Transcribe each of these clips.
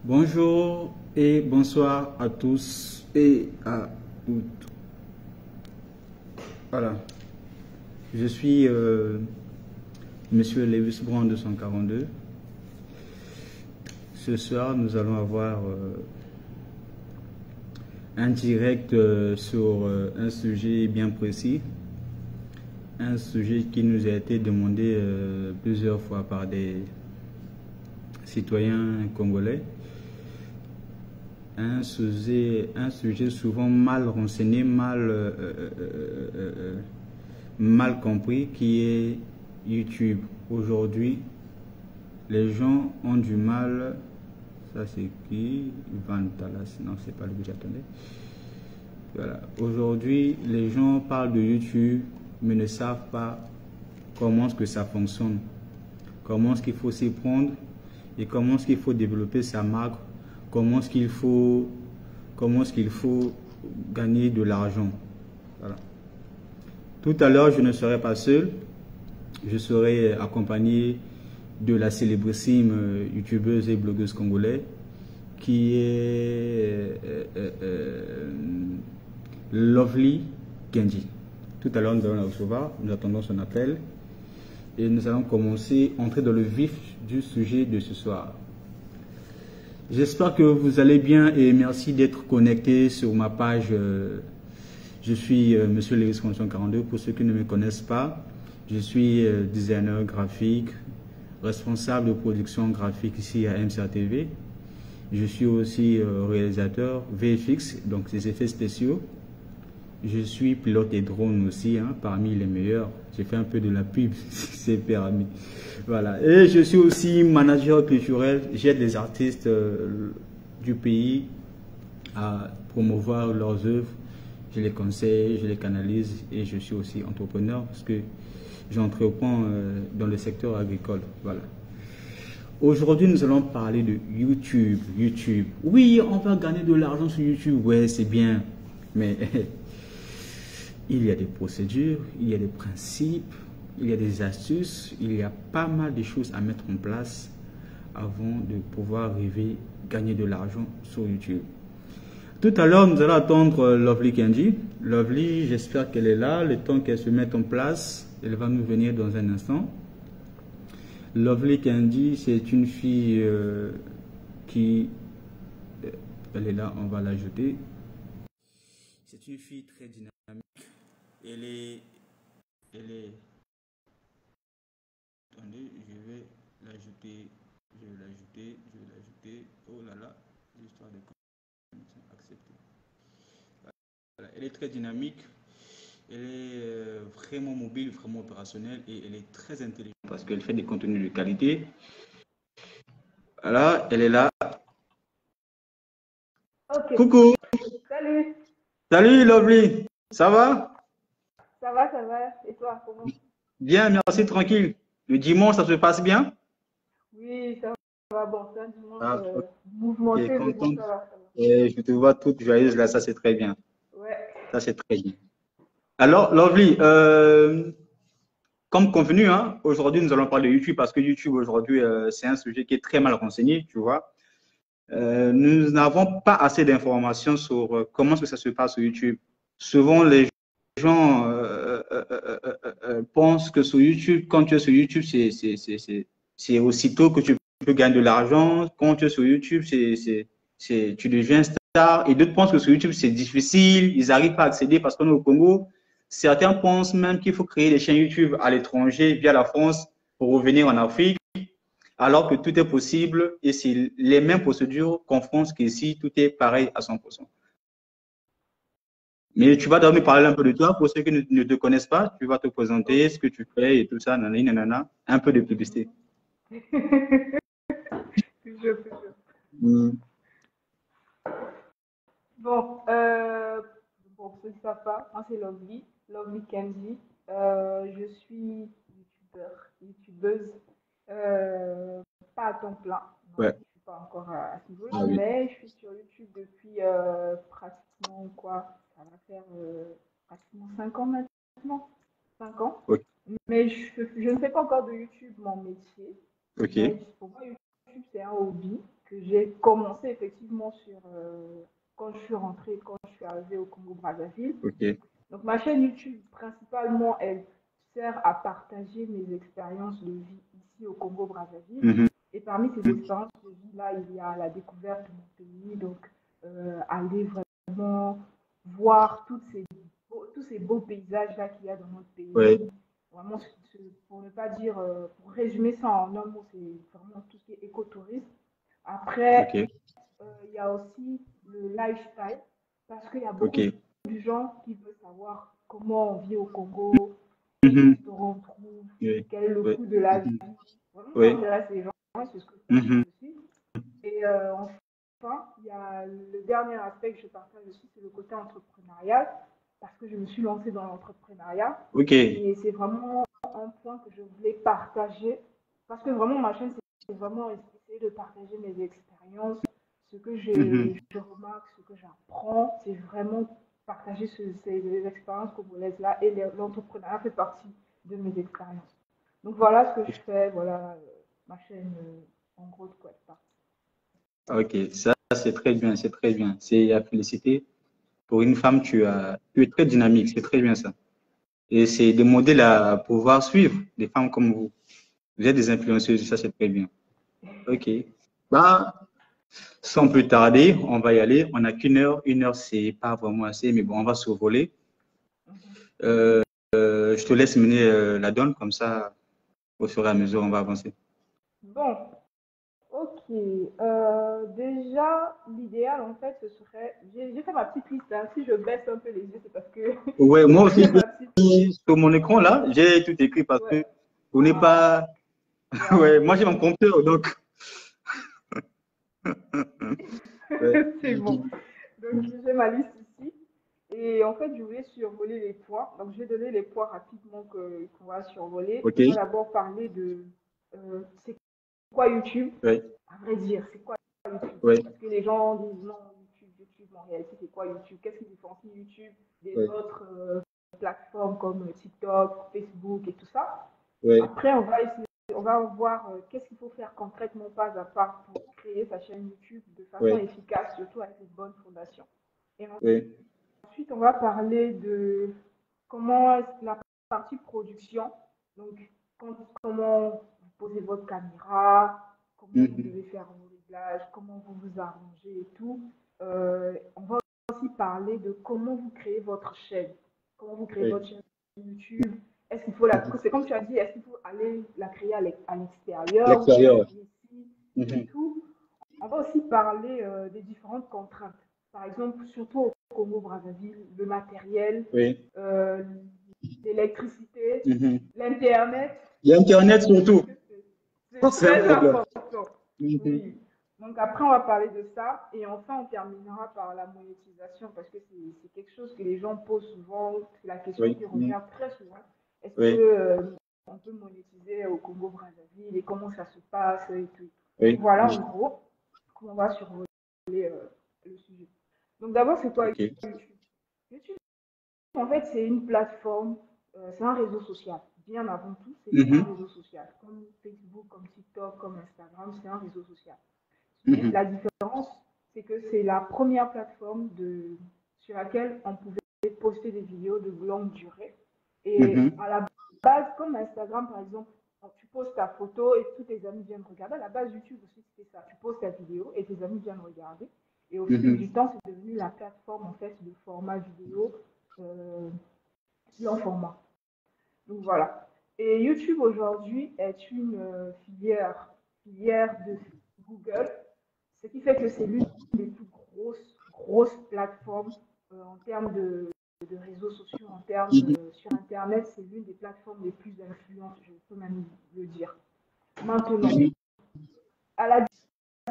Bonjour et bonsoir à tous et à toutes. Voilà, je suis Monsieur Lewis Brown 242. Ce soir, nous allons avoir un direct sur un sujet bien précis, un sujet qui nous a été demandé plusieurs fois par des citoyens congolais. Un sujet souvent mal renseigné, mal compris, qui est YouTube. Aujourd'hui, les gens ont du mal. Ça c'est qui? Van Talas, non, c'est pas le que j'attendais. Voilà. Aujourd'hui, les gens parlent de YouTube, mais ne savent pas comment est-ce que ça fonctionne, comment est-ce qu'il faut s'y prendre et comment est-ce qu'il faut développer sa marque. Comment est-ce qu'il faut gagner de l'argent. Voilà. Tout à l'heure, je ne serai pas seul. Je serai accompagné de la célébrissime youtubeuse et blogueuse congolaise qui est Lovely Kenji. Tout à l'heure, nous allons la recevoir. Nous attendons son appel. Et nous allons entrer dans le vif du sujet de ce soir. J'espère que vous allez bien et merci d'être connecté sur ma page. Je suis Monsieur Lewis 42. Pour ceux qui ne me connaissent pas, je suis designer graphique, responsable de production graphique ici à MCRTV. Je suis aussi réalisateur VFX, donc des effets spéciaux. Je suis pilote des drones aussi, hein, parmi les meilleurs. J'ai fait un peu de la pub, c'est permis. Voilà. Et je suis aussi manager culturel. J'aide les artistes du pays à promouvoir leurs œuvres. Je les conseille, je les canalise et je suis aussi entrepreneur parce que j'entreprends dans le secteur agricole. Voilà. Aujourd'hui, nous allons parler de YouTube. YouTube. Oui, on va gagner de l'argent sur YouTube. Ouais, c'est bien. Mais il y a des procédures, il y a des principes, il y a des astuces, il y a pas mal de choses à mettre en place avant de pouvoir arriver à gagner de l'argent sur YouTube. Tout à l'heure, nous allons attendre Lovely Kenji. Lovely, j'espère qu'elle est là. Le temps qu'elle se mette en place, elle va nous venir dans un instant. Lovely Kenji, c'est une fille qui... elle est là, on va l'ajouter. C'est une fille très dynamique. Elle est... Attendez, je vais l'ajouter. Oh là là, l'histoire de connexion acceptée. Voilà. Elle est très dynamique. Elle est vraiment mobile, vraiment opérationnelle et elle est très intelligente parce qu'elle fait des contenus de qualité. Voilà, elle est là. Ok. Coucou. Salut. Salut Lovely. Ça va? Ça va, ça va. Et toi, comment? Bien, merci, tranquille. Le dimanche, ça se passe bien? Oui, ça va. Bon, c'est un dimanche Ah, ok, mouvementé, mais bon, content. ça va, ça va. Et je te vois toute joyeuse là, ça c'est très bien. Ouais. Ça c'est très bien. Alors, Lovely, comme convenu, hein, aujourd'hui nous allons parler de YouTube parce que YouTube aujourd'hui c'est un sujet qui est très mal renseigné, tu vois. Nous n'avons pas assez d'informations sur comment est-ce que ça se passe sur YouTube. Souvent, les gens pensent que sur YouTube, quand tu es sur YouTube, c'est aussitôt que tu peux gagner de l'argent. Quand tu es sur YouTube, tu deviens star. Et d'autres pensent que sur YouTube, c'est difficile. Ils n'arrivent pas à accéder parce qu'on est au Congo. Certains pensent même qu'il faut créer des chaînes YouTube à l'étranger, via la France, pour revenir en Afrique. Alors que tout est possible et c'est les mêmes procédures qu'en France qu'ici, tout est pareil à 100%. Mais tu vas d'abord me parler un peu de toi, pour ceux qui ne te connaissent pas, tu vas te présenter, ce que tu fais et tout ça, nanani, nanana, un peu de publicité. Toujours, toujours. Mm. Bon, pour ceux qui ne savent pas, moi c'est Lovely, Lovely Kenji. Je suis youtubeuse, pas à temps plein. Non, Ouais. je ne suis pas encore à ce niveau-là, Ah oui. mais je suis sur YouTube depuis pratiquement quoi? Ça va faire pratiquement 5 ans maintenant. 5 ans. Ok. Mais je ne fais pas encore de YouTube mon métier. Ok. Mais pour moi, YouTube, c'est un hobby. que j'ai commencé effectivement quand je suis rentrée, quand je suis arrivée au Congo-Brazzaville. Ok. Donc ma chaîne YouTube, principalement, elle sert à partager mes expériences de vie ici au Congo-Brazzaville. Mhm. Et parmi ces expériences de vie-là, il y a la découverte de mon pays, donc aller vraiment voir tous ces beaux paysages-là qu'il y a dans notre pays. Ouais. Vraiment, pour ne pas dire, pour résumer ça en un mot, c'est vraiment tout ce qui est écotourisme. Après, Ok. il y a aussi le lifestyle, parce qu'il y a beaucoup Ok. de gens qui veulent savoir comment on vit au Congo, quel Mhm. restaurant on trouve, Oui. quel est le Oui. coût de la vie. Mhm. Vraiment, ça Oui. intéresse les gens, c'est ce que je Mhm. partage aussi. Et enfin, il y a le dernier aspect que je partage aussi, c'est le côté entrepreneurial, parce que je me suis lancée dans l'entrepreneuriat. Ok. Et c'est vraiment un point que je voulais partager, parce que vraiment, ma chaîne, c'est vraiment essayer de partager mes expériences, ce que Mhm. je remarque, ce que j'apprends, c'est vraiment partager ces expériences congolaises-là, et l'entrepreneuriat fait partie de mes expériences. Donc voilà ce que je fais, voilà ma chaîne en gros de quoi je parle. Ok. Ça, c'est très bien. C'est très bien. C'est à féliciter. Pour une femme, tu es très dynamique. C'est très bien ça. Et c'est des modèles à pouvoir suivre, des femmes comme vous. Vous êtes des influenceuses. Ça, c'est très bien. Ok. Bah, sans plus tarder, on va y aller. On n'a qu'une heure. Une heure, c'est pas vraiment assez, mais bon, on va survoler. Mhm. Euh, je te laisse mener la donne, comme ça, au fur et à mesure, on va avancer. Bon, ok. Déjà, l'idéal, en fait, ce serait. J'ai fait ma petite liste, hein. Si je baisse un peu les yeux, c'est parce que Ouais, moi j'ai aussi, fait ma petite liste. sur mon écran, là, j'ai tout écrit parce Ouais. que on n'est Ah, pas. waouh. Ouais, moi, j'ai mon compteur, donc. Ouais. C'est bon. Donc, j'ai ma liste ici. Et en fait, je voulais survoler les points. Donc, je vais donner les points rapidement qu'on va survoler. Ok. On va d'abord parler de c'est quoi YouTube? Ouais. À vrai dire, c'est quoi YouTube? Ouais. Parce que les gens disent non, YouTube, en réalité, c'est quoi YouTube? Qu'est-ce qui différencie YouTube des Ouais. autres plateformes comme TikTok, Facebook et tout ça? Ouais. Après, on va voir qu'est-ce qu'il faut faire concrètement, pas à pas, pour créer sa chaîne YouTube de façon Ouais. efficace, surtout avec une bonne fondation. Et Ouais. ensuite, on va parler de comment la partie production, donc comment vous posez votre caméra, comment vous Mhm. devez faire vos réglages, comment vous vous arrangez et tout. On va aussi parler de comment vous créez votre chaîne, comment vous créez Ouais. votre chaîne YouTube. Est-ce qu'il faut c'est comme tu as dit, est-ce qu'il faut aller la créer à l'extérieur ou bien la L'extérieur. créer ici et Mhm. tout. On va aussi parler des différentes contraintes. Par exemple, surtout au Congo-Brazzaville, le matériel, Oui. euh, l'électricité, Mhm. l'Internet. Il y a Internet Je sais surtout. que Ça, c'est c'est un très problème. important. Mhm. Oui. Donc après, on va parler de ça. Et enfin, on terminera par la monétisation parce que c'est quelque chose que les gens posent souvent. C'est la question Oui. qui Mhm. revient très souvent. Est-ce que Oui. on peut monétiser au Congo-Brazzaville et comment ça se passe et tout. Donc Oui. voilà, Mhm. en gros, comment on va survoler le sujet. Donc d'abord, c'est quoi Ok. YouTube? YouTube, en fait, c'est une plateforme, c'est un réseau social. Bien avant tout, c'est un Mhm. réseau social. Comme Facebook, comme TikTok, comme Instagram, c'est un réseau social. Mais Mhm. la différence, c'est que c'est la première plateforme sur laquelle on pouvait poster des vidéos de longue durée. Et Mhm. à la base, comme Instagram, par exemple, tu poses ta photo et tous tes amis viennent regarder. À la base, YouTube aussi, c'était ça. Tu poses ta vidéo et tes amis viennent regarder. Et au fil Mhm. du temps, c'est devenu la plateforme en fait de format vidéo euh, long format. Donc voilà. Et YouTube aujourd'hui est une filière de Google, ce qui fait que c'est l'une des plus grosses plateformes en termes de réseaux sociaux, en termes Mhm. sur Internet, c'est l'une des plateformes les plus influentes, je peux même le dire. Maintenant, Mhm. à la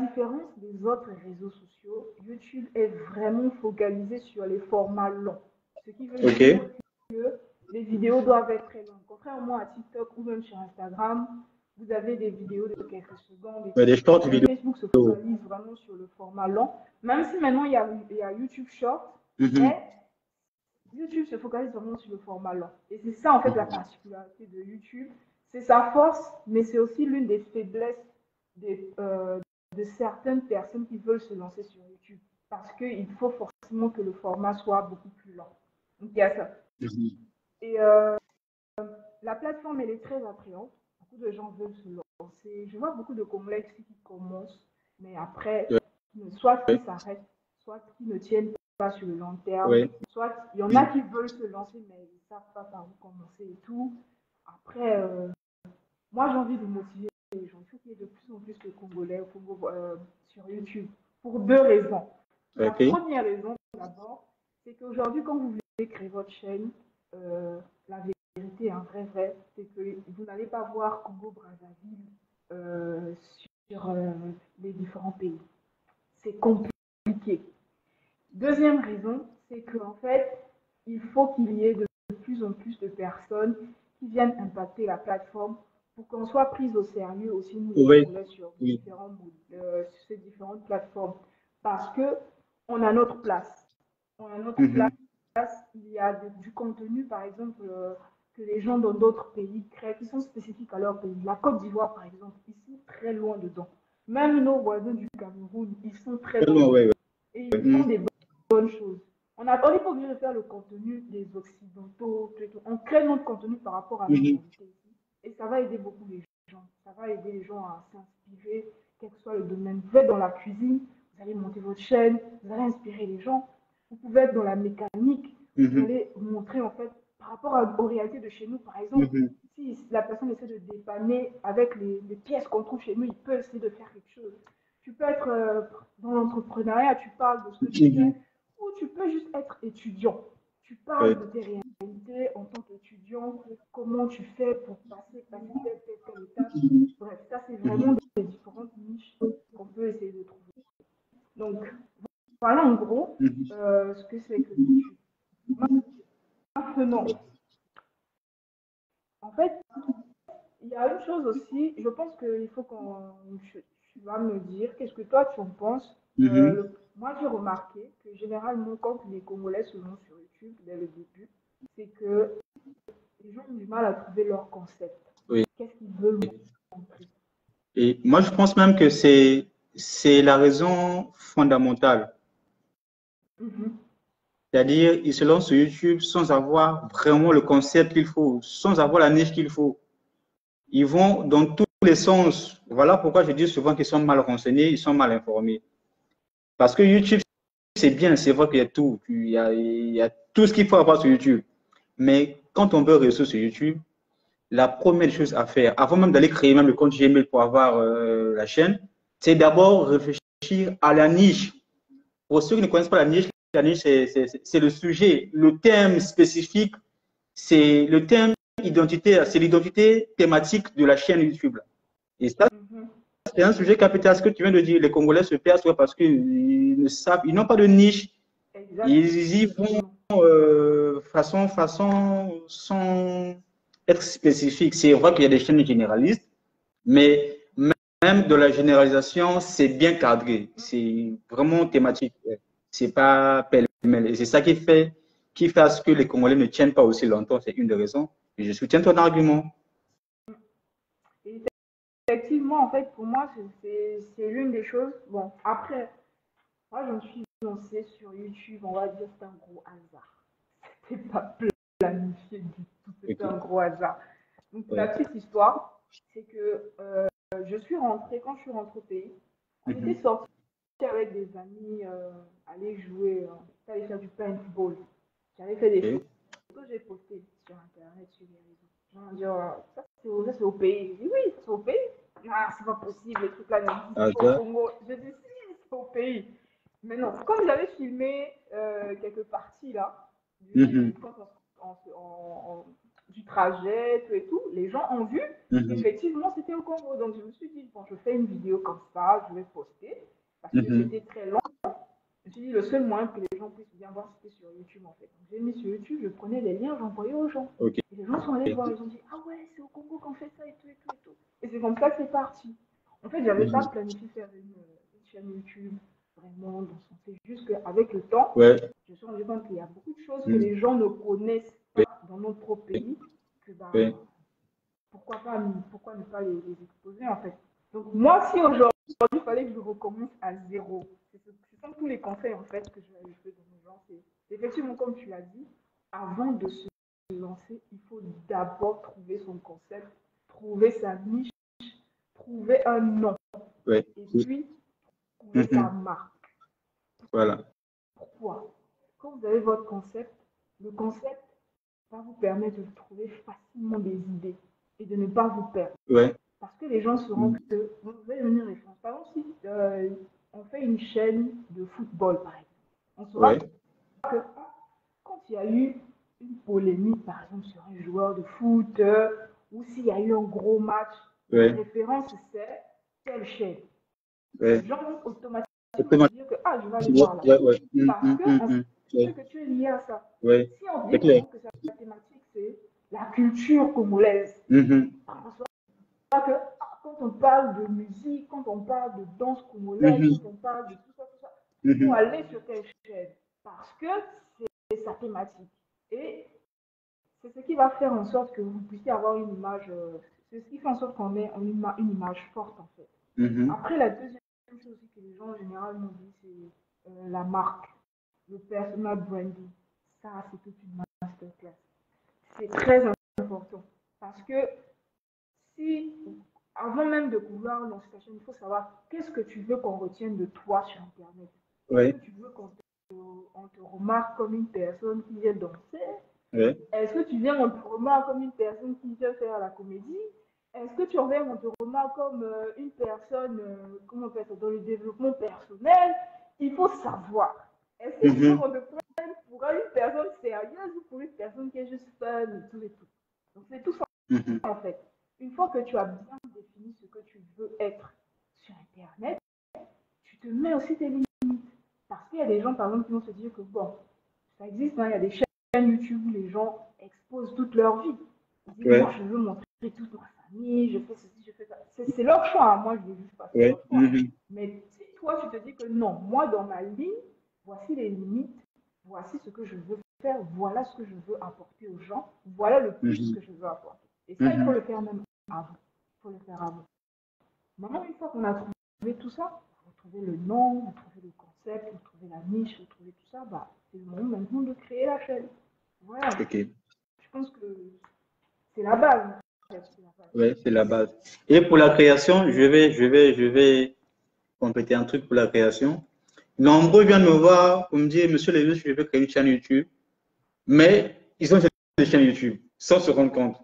différence des autres réseaux sociaux, YouTube est vraiment focalisé sur les formats longs. Ce qui veut Ok. dire que les vidéos doivent être très longues. Contrairement à TikTok ou même sur Instagram, vous avez des vidéos de quelques secondes et Ouais, tout. des short Et vidéos. Facebook se focalise vraiment sur le format long. Même si maintenant il y a YouTube Short, Mhm. mais YouTube se focalise vraiment sur le format long. Et c'est ça en fait la particularité de YouTube. C'est sa force, mais c'est aussi l'une des faiblesses des, de certaines personnes qui veulent se lancer sur YouTube. Parce qu'il faut forcément que le format soit beaucoup plus lent. Donc, il y a ça. Et la plateforme, elle est très attrayante. Beaucoup de gens veulent se lancer. Je vois beaucoup de complexes qui commencent, mais après, soit qui s'arrêtent, soit qui ne tiennent pas sur le long terme, soit il y en a qui veulent se lancer, mais ils ne savent pas par où commencer et tout. Après, moi, j'ai envie de motiver les gens. Il faut qu'il y ait de plus en plus de Congolais sur YouTube pour deux raisons. La première raison, d'abord, c'est qu'aujourd'hui, quand vous voulez créer votre chaîne, la vérité, vrai, c'est que vous n'allez pas voir Congo-Brazzaville sur les différents pays. C'est compliqué. Deuxième raison, c'est qu'en fait, il faut qu'il y ait de plus en plus de personnes qui viennent impacter la plateforme pour qu'on soit pris au sérieux aussi, nous, les Congolais, sur ces différentes plateformes. Parce qu'on a notre place. On a notre place. Il y a du contenu, par exemple, que les gens dans d'autres pays créent, qui sont spécifiques à leur pays. La Côte d'Ivoire, par exemple, ils sont très loin dedans. Même nos voisins du Cameroun, ils sont très loin. Et ils font des bonnes choses. On n'est pas obligé de faire le contenu des Occidentaux. On crée notre contenu par rapport à notre réalité ici. Et ça va aider beaucoup les gens. Ça va aider les gens à s'inspirer, quel que soit le domaine. Vous êtes dans la cuisine, vous allez monter votre chaîne, vous allez inspirer les gens. Vous pouvez être dans la mécanique, vous allez montrer en fait, par rapport aux réalités de chez nous, par exemple, si la personne essaie de dépanner avec les pièces qu'on trouve chez nous, il peut essayer de faire quelque chose. Tu peux être dans l'entrepreneuriat, tu parles de ce que tu fais, ou tu peux juste être étudiant. Tu parles de tes réalités en tant qu'étudiant, comment tu fais pour passer telle étape. Bref, ça c'est vraiment des différentes niches qu'on peut essayer de trouver. Donc, voilà en gros ce que c'est que YouTube. Maintenant, en fait, il y a une chose aussi, je pense qu'il faut tu vas me dire, qu'est-ce que toi tu en penses? Moi, j'ai remarqué que généralement, quand les Congolais se lancent sur YouTube dès le début, c'est que les gens ont du mal à trouver leur concept. Qu'est-ce qu'ils veulent montrer? Et moi, je pense même que c'est la raison fondamentale. C'est-à-dire, ils se lancent sur YouTube sans avoir vraiment le concept qu'il faut, sans avoir la niche qu'il faut. Ils vont dans tous les sens. Voilà pourquoi je dis souvent qu'ils sont mal renseignés, ils sont mal informés. Parce que YouTube, c'est bien, c'est vrai qu'il y a tout. Il y a tout ce qu'il faut avoir sur YouTube. Mais quand on veut réussir sur YouTube, la première chose à faire, avant même d'aller créer même le compte Gmail pour avoir la chaîne, c'est d'abord réfléchir à la niche. Pour ceux qui ne connaissent pas la niche, c'est le sujet, le thème spécifique, c'est le thème identitaire, c'est l'identité thématique de la chaîne YouTube. Et ça, c'est un sujet capital. Ce que tu viens de dire, les Congolais se perdent parce qu'ils ne savent, ils n'ont pas de niche. Ils y vont façon, sans être spécifique. C'est vrai qu'il y a des chaînes généralistes, mais même de la généralisation, c'est bien cadré. C'est vraiment thématique. C'est pas pêle-mêle. Et c'est ça qui fait à ce que les Congolais ne tiennent pas aussi longtemps. C'est une des raisons. Et je soutiens ton argument. Et effectivement, en fait, pour moi, c'est l'une des choses. Bon, après, moi, je me suis lancée sur YouTube, on va dire que c'est un gros hasard. C'était pas planifié du tout, c'était un gros hasard. Donc, la petite histoire, c'est que quand je suis rentrée au pays, on était sortis avec des amis, aller jouer, aller faire du paintball. J'avais fait des photos, j'ai posté sur Internet, sur les réseaux. Les gens m'ont dit, ça c'est au pays. Je dis, oui, c'est au pays. Ah, c'est pas possible, les trucs là n'existent pas au Congo. Je dis, si, c'est au pays. Mais non, comme j'avais filmé quelques parties là, du trajet, tout et tout, les gens ont vu qu'effectivement c'était au Congo. Donc je me suis dit, bon, je fais une vidéo comme ça, je vais poster, parce que c'était très long. Je me suis dit, le seul moyen que les gens puissent bien voir, c'était sur YouTube en fait. Donc j'ai mis sur YouTube, je prenais les liens, j'envoyais aux gens. Et les gens sont allés voir, ils ont dit, ah ouais, c'est au Congo qu'on fait ça et tout et tout et tout. Et c'est comme ça que c'est parti. En fait, j'avais pas planifié faire une chaîne YouTube vraiment dans son. C'est juste qu'avavec le temps, je me suis rendu compte qu'il y a beaucoup de choses que les gens ne connaissent pas dans notre propre pays, que pourquoi ne pas les exposer en fait. Donc, moi, si aujourd'hui, il fallait que je recommence à zéro, ce sont tous les conseils en fait que je peux donner aux gens. C'est effectivement, comme tu l'as dit, avant de se lancer, il faut d'abord trouver son concept, trouver sa niche, trouver un nom Ouais. et puis trouver sa marque. Voilà. Pourquoi? Quand vous avez votre concept, le concept va vous permettre de trouver facilement des idées et de ne pas vous perdre. Ouais. Parce que les gens sauront que vous pouvez devenir référence. Par exemple, si on fait une chaîne de football, par exemple, on saura que quand il y a eu une polémique, par exemple, sur un joueur de foot, ou s'il y a eu un gros match, la référence, c'est telle chaîne. Les gens vont automatiquement dire que je vais aller voir là. Parce qu'on sait que tu es lié à ça. Si on dit que la thématique, c'est la culture congolaise, que quand on parle de musique, quand on parle de danse congolaise, quand on parle de tout ça, il faut aller sur telle chaîne parce que c'est sa thématique. Et c'est ce qui va faire en sorte que vous puissiez avoir une image, c'est ce qui fait en sorte qu'on ait une image forte en fait. Après, la deuxième chose que les gens en général nous disent, c'est la marque, le personal branding. Ça, c'est toute une masterclass. C'est très important parce que si, avant même de pouvoir lancer ta chaîne, il faut savoir qu'est-ce que tu veux qu'on retienne de toi sur Internet. Est-ce que tu veux qu'on te remarque comme une personne qui vient danser? Est-ce que tu viens qu'on te remarque comme une personne qui vient faire la comédie? Est-ce que tu viens qu'on te remarque comme une personne, comment on fait ça, dans le développement personnel? Il faut savoir. Est-ce que tu veux qu'on te prenne pour une personne sérieuse ou pour une personne qui est juste fun et tout et tout? Donc c'est tout ça en fait. Une fois que tu as bien défini ce que tu veux être sur Internet, tu te mets aussi tes limites. Parce qu'il y a des gens, par exemple, qui vont se dire que, bon, ça existe, il y a des chaînes YouTube où les gens exposent toute leur vie. Ils disent, moi, je veux montrer toute ma famille, je fais ceci, je fais ça. C'est leur choix, moi, je ne veux juste pas faire leur choix. Mais si toi, tu te dis que non, moi, dans ma ligne, voici les limites, voici ce que je veux faire, voilà ce que je veux apporter aux gens, voilà le plus que je veux apporter. Et ça, il faut le faire même avant. Il faut le faire avant. Maintenant, une fois qu'on a trouvé tout ça, vous trouvez le nom, vous trouvez le concept, vous trouvez la niche, vous trouvez tout ça, c'est le moment maintenant de créer la chaîne. Voilà. Je pense que c'est la base. Oui, c'est la base. Et pour la création, je vais compléter un truc pour la création. Nombreux viennent me voir pour me dire, Monsieur Lévis, je veux créer une chaîne YouTube. Mais ils ont une chaîne YouTube sans se rendre compte.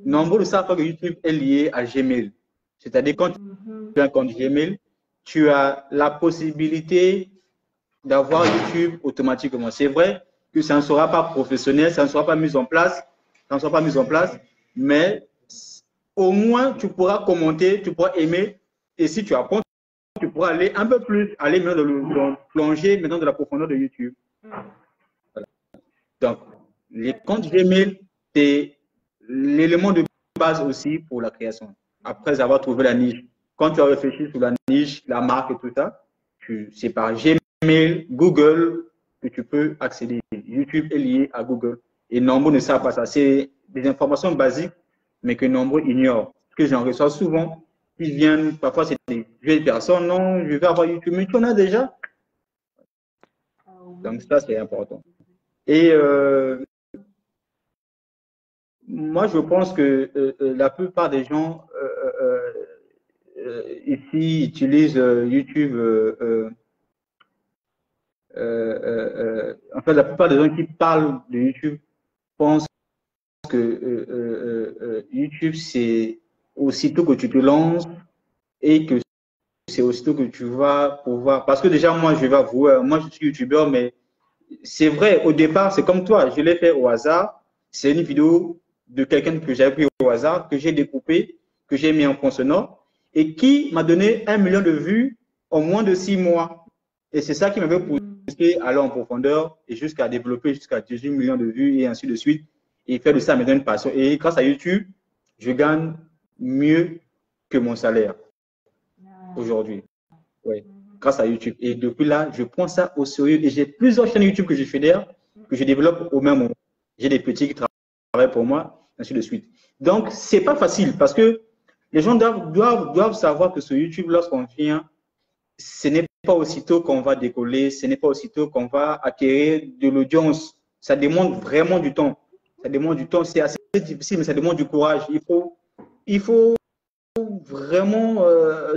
Nombreux ne savent pas que YouTube est lié à Gmail. C'est-à-dire, quand tu as un compte Gmail, tu as la possibilité d'avoir YouTube automatiquement. C'est vrai que ça ne sera pas professionnel, ça ne sera pas mis en place, mais au moins tu pourras commenter, tu pourras aimer, et si tu apprends, tu pourras aller un peu plus, aller maintenant plonger maintenant de la profondeur de YouTube. Voilà. Donc, les comptes Gmail, c'est l'élément de base aussi pour la création. Après avoir trouvé la niche, quand tu as réfléchi sur la niche, la marque et tout ça, c'est par Gmail, Google que tu peux accéder. YouTube est lié à Google. Et nombreux ne savent pas ça. C'est des informations basiques, mais que nombreux ignorent. Parce que j'en reçois souvent. Ils viennent, parfois c'est des vieilles personnes. Non, je vais avoir YouTube, mais tu en as déjà. Donc ça, c'est important. Et moi, je pense que la plupart des gens ici utilisent YouTube. En fait, la plupart des gens qui parlent de YouTube pensent que YouTube, c'est aussitôt que tu te lances et que c'est aussitôt que tu vas pouvoir. Parce que déjà, moi, je vais avouer, moi, je suis YouTubeur, mais c'est vrai, au départ, c'est comme toi, je l'ai fait au hasard. C'est une vidéo de quelqu'un que j'avais pris au hasard, que j'ai découpé, que j'ai mis en fond sonore et qui m'a donné 1 million de vues en moins de 6 mois. Et c'est ça qui m'avait poussé à aller en profondeur et jusqu'à développer jusqu'à 18 millions de vues et ainsi de suite. Et faire de ça me donne une passion. Et grâce à YouTube, je gagne mieux que mon salaire aujourd'hui. Ouais, grâce à YouTube. Et depuis là, je prends ça au sérieux. Et j'ai plusieurs chaînes YouTube que je fédère, que je développe au même moment. J'ai des petits qui travaillent pour moi, ainsi de suite. Donc, c'est pas facile parce que Les gens doivent savoir que sur YouTube, lorsqu'on vient, ce n'est pas aussitôt qu'on va décoller, ce n'est pas aussitôt qu'on va acquérir de l'audience. Ça demande vraiment du temps. Ça demande du temps. C'est assez difficile, mais ça demande du courage. Il faut vraiment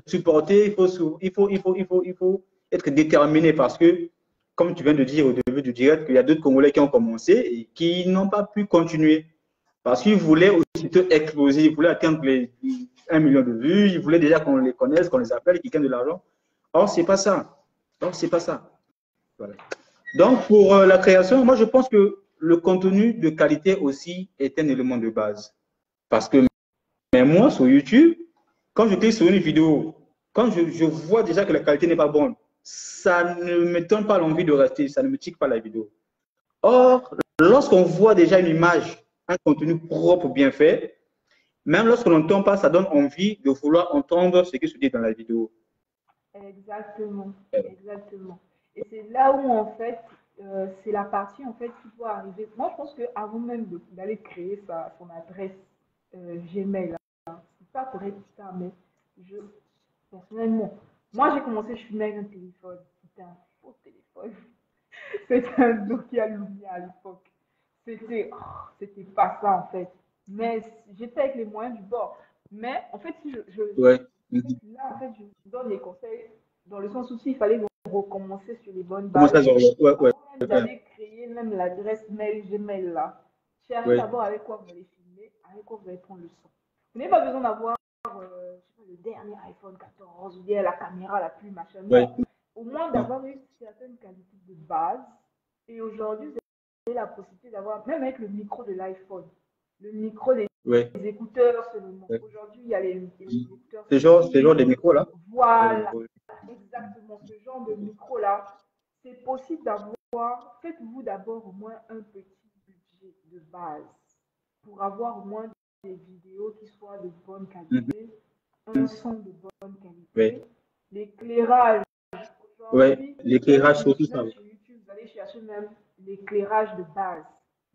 supporter, il faut être déterminé parce que, comme tu viens de dire au début du direct, qu'il y a d'autres Congolais qui ont commencé et qui n'ont pas pu continuer parce qu'ils voulaient aussitôt exploser, ils voulaient atteindre les 1 million de vues, ils voulaient déjà qu'on les connaisse, qu'on les appelle, qu'ils gagnent de l'argent. Or, c'est pas ça. Donc, c'est pas ça. Voilà. Donc, pour la création, moi, je pense que le contenu de qualité aussi est un élément de base. Parce que, mais moi, sur YouTube, quand je clique sur une vidéo, quand je vois déjà que la qualité n'est pas bonne, ça ne me donne pas l'envie de rester, ça ne me tique pas la vidéo. Or, lorsqu'on voit déjà une image, un contenu propre, bien fait, même lorsqu'on n'entend pas, ça donne envie de vouloir entendre ce qui se dit dans la vidéo. Exactement, exactement. Et c'est là où, en fait, c'est la partie, en fait, qui doit arriver. Moi, je pense qu'avant même d'aller créer son adresse Gmail, c'est pas pour être ça, mais je, personnellement, moi, j'ai commencé, je filmais avec un téléphone. C'était un faux téléphone. C'était un Nokia Lumia à l'époque. C'était pas ça, en fait. Mais j'étais avec les moyens du bord. Mais, en fait, si Ouais. là, en fait, je vous donne les conseils dans le sens où il fallait recommencer sur les bonnes Comment bases. ça, genre, ouais, ouais, Avant même d'aller créer même l'adresse mail Gmail là, cherchez ouais. d'abord avec quoi vous allez filmer, avec quoi vous allez prendre le son. Vous n'avez pas besoin d'avoir le dernier iPhone 14 ou bien la caméra la plus machin. Ouais. Non, au moins d'avoir une certaine qualité de base. Et aujourd'hui, vous avez la possibilité d'avoir, même avec le micro de l'iPhone, le micro des Ouais. écouteurs seulement. Ouais. Aujourd'hui, il y a les écouteurs Ce genre de sensibles. micro là. Voilà, exactement. Ce genre de micro-là, c'est possible d'avoir. Faites-vous d'abord au moins un petit budget de base pour avoir au moins des vidéos qui soient de bonne qualité, un son de bonne Ouais. qualité, l'éclairage. Ouais. Aujourd'hui, L'éclairage surtout ça. même sur YouTube, vous allez chercher même l'éclairage de base.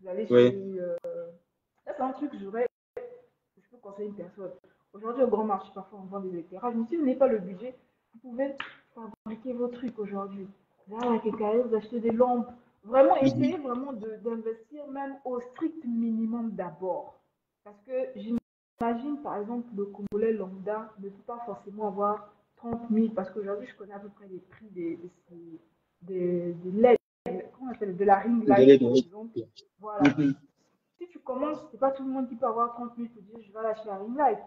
Vous allez sur. Ouais. Ça, c'est un truc que je peux conseiller une personne. Aujourd'hui, au grand marché, parfois, on vend des éclairages. Mais si vous n'avez pas le budget, vous pouvez fabriquer vos trucs aujourd'hui. Là, à quelqu'un, vous achetez des lampes. Vraiment, essayez vraiment d'investir même au strict minimum d'abord. Parce que j'imagine, par exemple, le Congolais lambda ne peut pas forcément avoir 30 000, parce qu'aujourd'hui, je connais à peu près les prix des LED, comment on appelle, de la ring light, par exemple. Voilà. Si tu commences, c'est pas tout le monde qui peut avoir 30 000 pour dire je vais lâcher la ring light.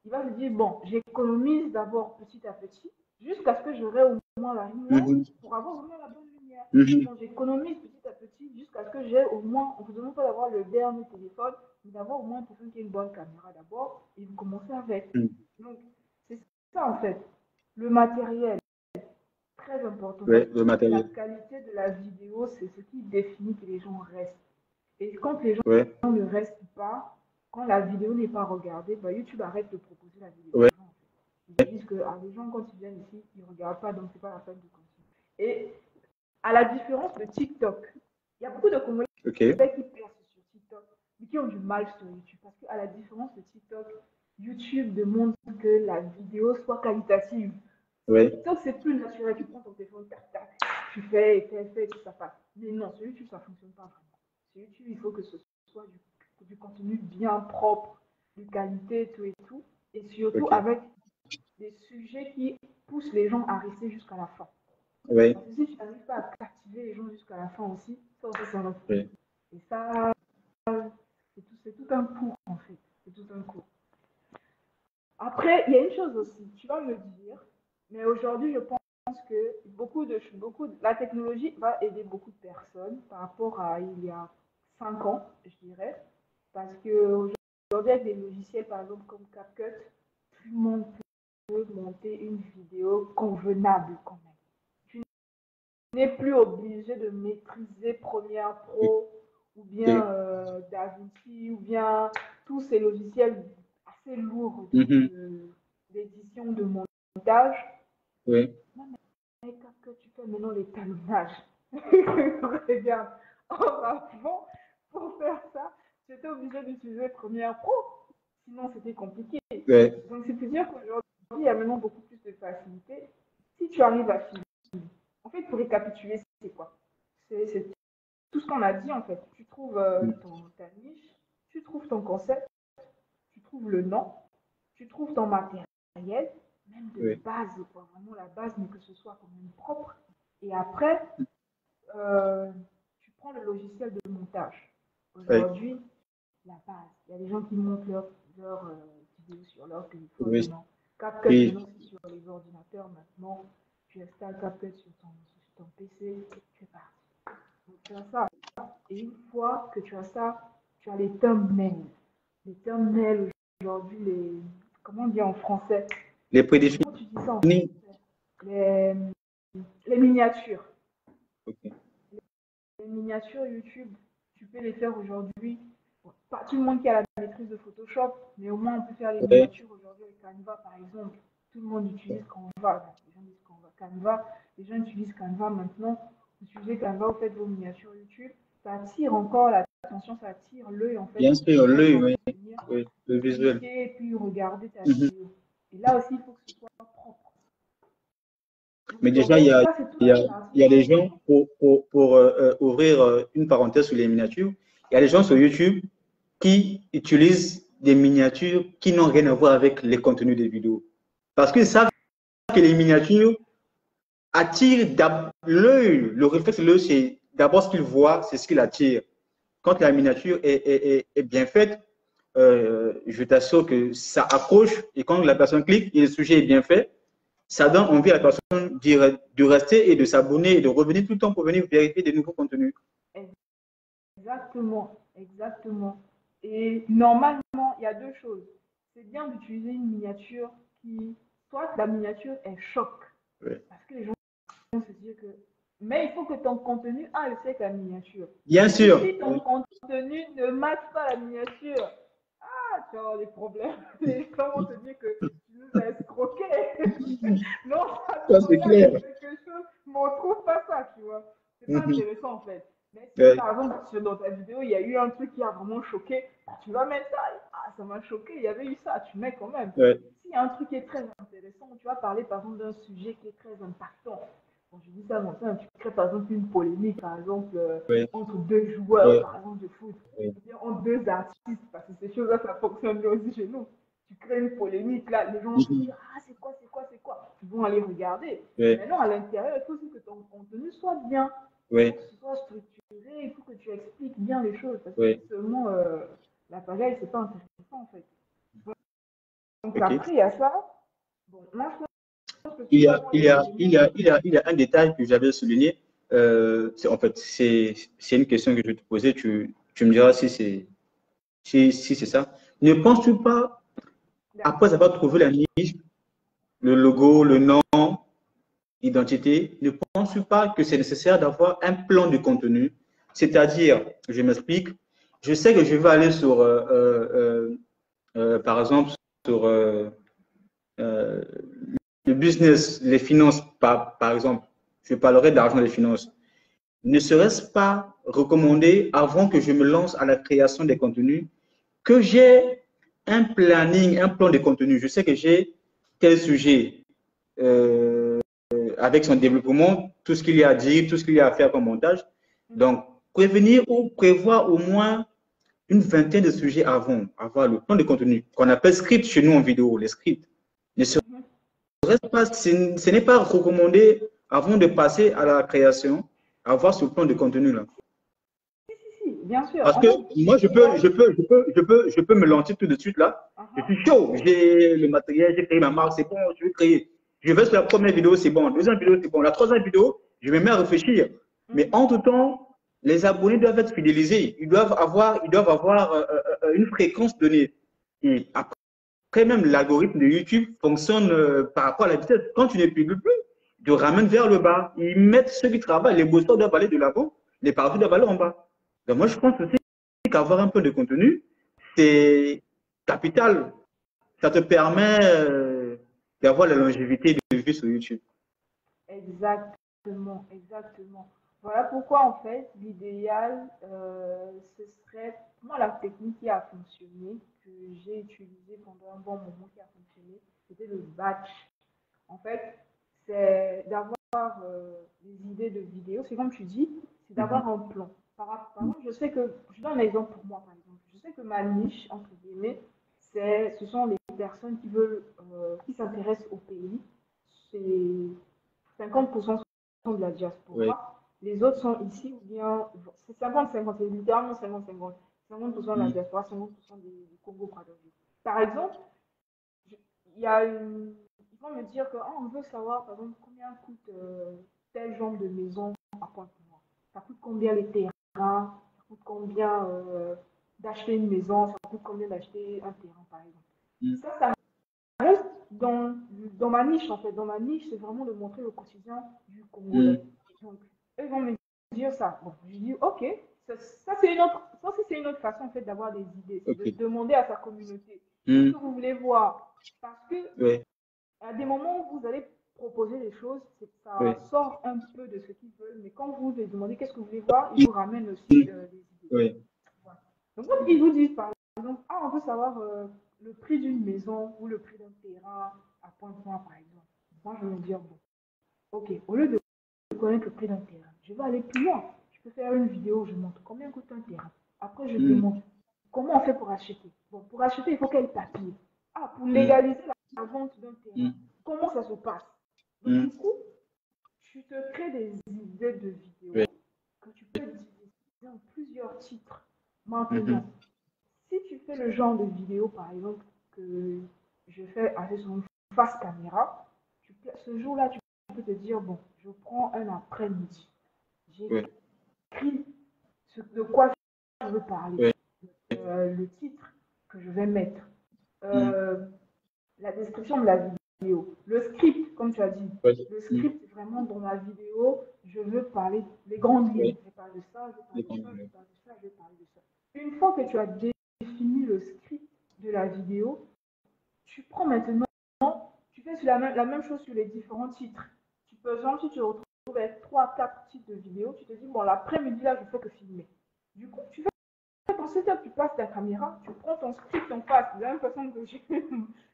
Il va se dire bon, j'économise d'abord petit à petit jusqu'à ce que j'aurai au moins la ring light pour avoir au moins la bonne lumière. Donc j'économise petit à petit jusqu'à ce que j'ai au moins, on ne vous demande pas d'avoir le dernier téléphone, mais d'avoir au moins un téléphone qui a une bonne caméra d'abord et vous commencez avec. Donc c'est ça en fait. Le matériel, très important. Ouais, le Et la matériel. qualité de la vidéo, c'est ce qui définit que les gens restent. Et quand les gens Ouais. ne restent pas, quand la vidéo n'est pas regardée, bah YouTube arrête de proposer la vidéo Ouais. aux gens. Ils disent que les gens, quand ils viennent ici, ils ne regardent pas, donc c'est pas la peine de continuer. Et à la différence de TikTok, il y a beaucoup de Congolais Ok. qui percent sur TikTok, mais qui ont du mal sur YouTube. Parce qu'à la différence de TikTok, YouTube demande que la vidéo soit qualitative. Ouais. TikTok, c'est plus naturel. Tu prends ton téléphone, tac, tac, tu fais, et tout ça passe. Mais non, sur YouTube, ça ne fonctionne pas vraiment. Sur YouTube, il faut que ce soit du contenu bien propre, de qualité, tout et tout. Et surtout Ok. avec des sujets qui poussent les gens à rester jusqu'à la fin. Ouais. Parce que si tu n'arrives pas à captiver les gens jusqu'à la fin aussi, ça va. Ouais. Et ça, c'est tout un cours, en fait. C'est tout un cours. Après, il y a une chose aussi, tu vas me dire, mais aujourd'hui, je pense que la technologie va aider beaucoup de personnes par rapport à il y a 5 ans, je dirais. Parce qu'aujourd'hui, avec des logiciels, par exemple, comme CapCut, tout le monde peut monter une vidéo convenable quand même. Tu n'es plus obligé de maîtriser Premiere Pro ou bien Ok. DaVinci ou bien tous ces logiciels assez lourds d'édition, de montage. Ouais. Non, mais que tu fais maintenant les talonnages. Regarde, avant, pour faire ça, j'étais obligé d'utiliser Premiere Pro. Sinon, c'était compliqué. Ouais. Donc, c'est pour dire qu'aujourd'hui, il y a maintenant beaucoup plus de facilité. Si tu arrives à finir, en fait, pour récapituler, c'est quoi? C'est tout ce qu'on a dit, en fait. Tu trouves ta niche, tu trouves ton concept, tu trouves le nom, tu trouves ton matériel, même de Ouais. base, quoi. Vraiment la base, mais que ce soit quand même propre. Et après, tu prends le logiciel de montage. Ouais. Aujourd'hui, la base. Il y a des gens qui montent leurs vidéos sur leur téléphone Oui. maintenant. CapCut Et, maintenant, c'est sur les ordinateurs maintenant. Tu installes CapCut sur ton PC, tu es parti. Donc, tu as ça. Et une fois que tu as ça, tu as les thumbnails. Les thumbnails, aujourd'hui, comment on dit en français? les prédéfinis. Comment tu dis ça en français? Les, les miniatures. Ok. Les miniatures YouTube, tu peux les faire aujourd'hui. Bon, pas tout le monde qui a la maîtrise de Photoshop, mais au moins on peut faire les Ouais. miniatures aujourd'hui avec Canva par exemple. Tout le monde utilise Canva. Les gens disent Canva. Les gens utilisent Canva maintenant. Vous utilisez Canva, vous faites vos miniatures YouTube. Ça attire encore l'attention, ça attire l'œil en fait Bien de sûr, gens qui l'œil, vont oui. venir Oui. Le visuel. cliquer et puis regarder ta Mhm. vidéo. Et là aussi, il faut que ce soit propre. Mais Donc, déjà, ça, c'est toute il y la a, il partie y a des propre. gens, pour ouvrir une parenthèse sur les miniatures, il y a des gens sur YouTube qui utilisent des miniatures qui n'ont rien à voir avec les contenus des vidéos. Parce qu'ils savent que les miniatures attirent l'œil. Le réflexe de l'œil, c'est d'abord ce qu'il voit, c'est ce qu'il attire. Quand la miniature est bien faite, je t'assure que ça accroche et quand la personne clique et le sujet est bien fait, ça donne envie à la personne de rester et de s'abonner et de revenir tout le temps pour venir vérifier des nouveaux contenus. Exactement, exactement. Et normalement, il y a deux choses. C'est bien d'utiliser une miniature qui, soit la miniature, elle choque. Ouais. Parce que les gens vont se dire que. Mais il faut que ton contenu aille aussi avec la miniature. Bien Et sûr. si ton contenu ne matche pas la miniature, tu vas avoir des problèmes. Les gens vont te dire que tu nous as escroqués. Non, ça Ça, nous c'est engage clair. à quelque chose, mais on trouve pas ça, tu vois. C'est pas Mhm. intéressant en fait. Mais si Ouais. par exemple dans ta vidéo il y a eu un truc qui a vraiment choqué, tu vas mettre ça. Ah, ça m'a choqué, il y avait eu ça, tu mets quand même. Ouais. S'il y a un truc qui est très intéressant, tu vas parler par exemple d'un sujet qui est très impactant. Bon, je dis ça dans ça, tu crées par exemple une polémique, par exemple, Ouais. entre deux joueurs, Ouais. par exemple, de foot, Ouais. ou bien entre deux artistes, parce que ces choses-là, ça fonctionne bien aussi chez nous. Tu crées une polémique, là, les gens vont se Mhm. dire, ah, c'est quoi, c'est quoi, c'est quoi. Ils vont aller regarder. Ouais. Maintenant, à l'intérieur, il faut aussi que ton contenu soit bien. Il faut Ouais. que ce soit structuré, il faut que tu expliques bien les choses, parce que Ouais. si seulement la pagaille, c'est pas intéressant, en fait. Donc, Ok. après, il y a ça. Bon, moi, je pense que Il tout y a, d'abord, il les y a, il éléments. y a, il y a, il y a un détail que j'avais souligné. En fait, c'est une question que je vais te poser. Tu me diras si c'est ça. Ne penses-tu pas, après avoir trouvé la niche, le logo, le nom, l'identité, ne penses-tu pas que c'est nécessaire d'avoir un plan de contenu? C'est-à-dire, je m'explique, je sais que je vais aller sur, par exemple, sur euh, le business, les finances, par exemple. Je parlerai d'argent des finances. Ne serait-ce pas recommandé, avant que je me lance à la création des contenus, que j'ai un planning, un plan de contenu. Je sais que j'ai tel sujet avec son développement, tout ce qu'il y a à dire, tout ce qu'il y a à faire comme montage. Donc, prévenir ou prévoir au moins une vingtaine de sujets avant, avoir le plan de contenu, qu'on appelle script chez nous en vidéo, les scripts. Ne serait-ce pas, ce n'est pas recommandé avant de passer à la création, avoir ce plan de contenu-là. Si, bien sûr. Parce En que fait, moi, tu dois. je peux me lancer tout de suite là. Je suis chaud. J'ai le matériel, j'ai créé ma marque, c'est bon, je vais créer. Je vais sur la première vidéo, c'est bon. La deuxième vidéo, c'est bon. La troisième vidéo, je me mets à réfléchir. Mais entre-temps, les abonnés doivent être fidélisés. Ils doivent avoir une fréquence donnée. Et après même, l'algorithme de YouTube fonctionne par rapport à la vitesse. Quand tu ne publies plus, tu te ramènes vers le bas. Ils mettent ceux qui travaillent, les bosseurs doivent aller de l'avant, les partout doivent aller en bas. Donc moi, je pense aussi qu'avoir un peu de contenu, c'est capital. Ça te permet d'avoir la longévité de vie sur YouTube. Exactement, exactement. Voilà pourquoi, en fait, l'idéal, ce serait, moi, la technique qui a fonctionné, que j'ai utilisée pendant un bon moment, qui a fonctionné, c'était le batch. En fait, c'est d'avoir des idées de vidéos. C'est comme tu dis, c'est d'avoir un plan. Par exemple, je sais que, je donne un exemple pour moi, par exemple. Je sais que ma niche, entre guillemets, ce sont les personnes qui veulent, qui s'intéressent au pays. C'est 50% sont de la Oui. diaspora. Les autres sont ici ou bien, c'est 50-50, c'est littéralement 50-50. 50% de la diaspora, 50% du Congo-Brazzaville. Par exemple, il y a une, ils vont me dire que on veut savoir, par exemple, combien coûte tel genre de maison à Pointe-Noire. Ça coûte combien les terrains, ça coûte combien d'acheter une maison, ça coûte combien d'acheter un terrain, par exemple. Ça reste dans ma niche, en fait. Dans ma niche, c'est vraiment de montrer le quotidien du Congolais. Donc, eux vont me dire ça. Bon, je dis, OK, ça c'est une autre façon, en fait, d'avoir des idées. C'est de demander à sa communauté, qu'est-ce que vous voulez voir? Parce que Oui. à des moments où vous allez proposer des choses, ça sort un peu de ce qu'ils veulent, mais quand vous les demandez qu'est-ce que vous voulez voir, ils vous ramènent aussi des idées. Oui. Voilà. Donc, quand ils vous disent, par exemple, ah, on veut savoir le prix d'une maison ou le prix d'un terrain à Pointe-Noire, par exemple. Moi, je vais me dire, bon, ok, au lieu de connaître le prix d'un terrain, je vais aller plus loin. Je peux faire une vidéo où je montre combien coûte un terrain. Après, je demande comment on fait pour acheter. Bon, pour acheter, il faut quel papier. Ah, pour légaliser la vente d'un terrain, comment ça se passe? Donc, du coup, tu te crées des idées de vidéos que tu peux utiliser dans plusieurs titres. Maintenant, si tu fais le genre de vidéo, par exemple, que je fais avec son face caméra, ce jour-là, tu peux te dire, bon, je prends un après-midi. J'écris de quoi je veux parler, le titre que je vais mettre, la description de la vidéo, le script, comme tu as dit. Le script, vraiment, dans la vidéo, je veux parler des grandes lignes. Je parle de ça, je parle de ça, je parle de ça, je parle de ça. Une fois que tu as défini le script de la vidéo, tu prends maintenant, tu fais la même chose sur les différents titres. Tu peux, exemple, si tu retrouves avec 3-4 titres de vidéos, tu te dis, bon, l'après-midi, là, je fais que filmer. Du coup, tu fais ton setup, tu passes ta caméra, tu prends ton script en face, de la même façon que j'ai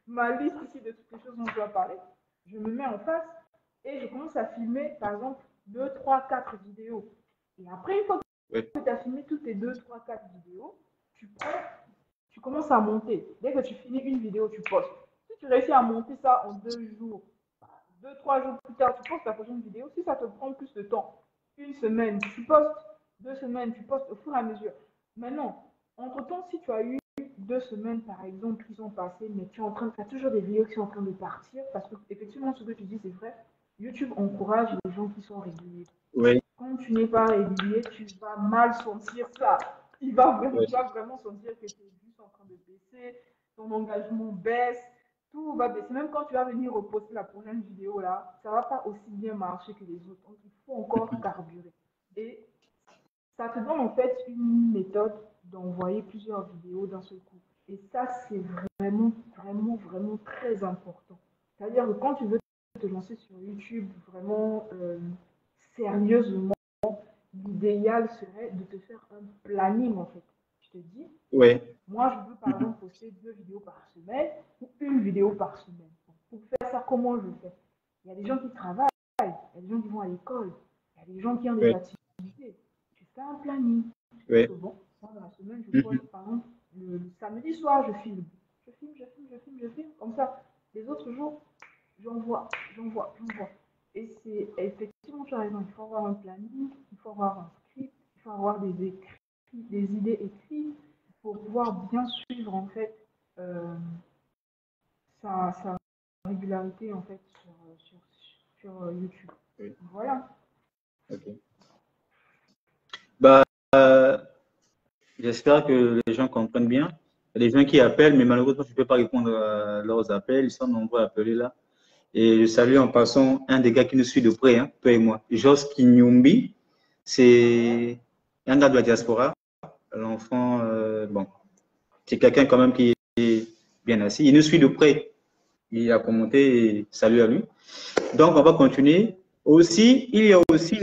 ma liste ici de toutes les choses dont je dois parler, je me mets en face et je commence à filmer, par exemple, 2, 3, 4 vidéos. Et après, une fois que tu as filmé toutes tes 2, 3, 4 vidéos, tu commences à monter. Dès que tu finis une vidéo, tu postes. Si tu réussis à monter ça en 2 jours, 2, 3 jours plus tard, tu postes ta prochaine vidéo. Si ça te prend plus de temps, une semaine, tu postes, 2 semaines, tu postes au fur et à mesure. Maintenant, entre-temps, si tu as eu 2 semaines, par exemple, qui sont passées, mais tu es en train de faire toujours des vidéos qui sont en train de partir, parce que effectivement, ce que tu dis, c'est vrai, YouTube encourage les gens qui sont réguliers. Quand tu n'es pas régulier, tu vas mal sentir ça. Tu vas vraiment sentir que tes vues sont en train de baisser, ton engagement baisse, tout va baisser. Même quand tu vas venir reposter la prochaine vidéo, là, ça ne va pas aussi bien marcher que les autres. Donc, il faut encore carburer. Et ça te donne en fait une méthode d'envoyer plusieurs vidéos d'un seul coup. Et ça, c'est vraiment, vraiment, vraiment très important. C'est-à-dire que quand tu veux te lancer sur YouTube vraiment sérieusement, l'idéal serait de te faire un planning en fait. Je te dis, moi je veux par exemple poster 2 vidéos par semaine ou une vidéo par semaine. Pour faire ça, comment je fais? Il y a des gens qui travaillent, il y a des gens qui vont à l'école, il y a des gens qui ont des activités. Tu fais un planning. Bon, moi dans la semaine, je poste par exemple le samedi soir, je filme. Je filme. Comme ça, les autres jours, j'envoie. Et c'est effectivement, tu as raison, il faut avoir un planning, il faut avoir un script, il faut avoir des idées écrites pour pouvoir bien suivre en fait sa régularité en fait sur YouTube. Voilà. Bah, j'espère que les gens comprennent bien. Il y a des gens qui appellent, mais malheureusement, je ne peux pas répondre à leurs appels. Ils sont nombreux à appeler là. Et je salue en passant un des gars qui nous suit de près, hein, toi et moi. Jos Kinyumbi, c'est un gars de la diaspora. L'enfant, bon, c'est quelqu'un quand même qui est bien assis. Il nous suit de près. Il a commenté et salut à lui. Donc, on va continuer. Aussi, il y a aussi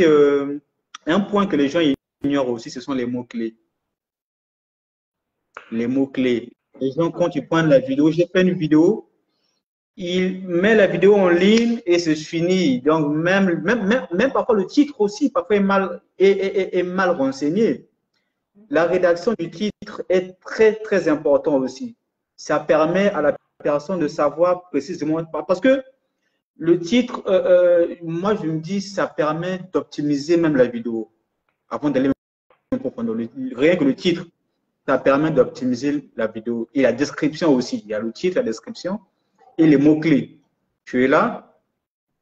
Un point que les gens ignorent aussi, ce sont les mots-clés. Les mots-clés. Les gens, quand ils prennent la vidéo, j'ai fait une vidéo, il met la vidéo en ligne et c'est fini. Donc, même parfois le titre aussi, parfois est mal renseigné. La rédaction du titre est très, très important aussi. Ça permet à la personne de savoir précisément, parce que le titre, moi je me dis, ça permet d'optimiser même la vidéo avant d'aller en profondeur. Rien que le titre, ça permet d'optimiser la vidéo. Et la description aussi. Il y a le titre, la description et les mots-clés. Tu es là,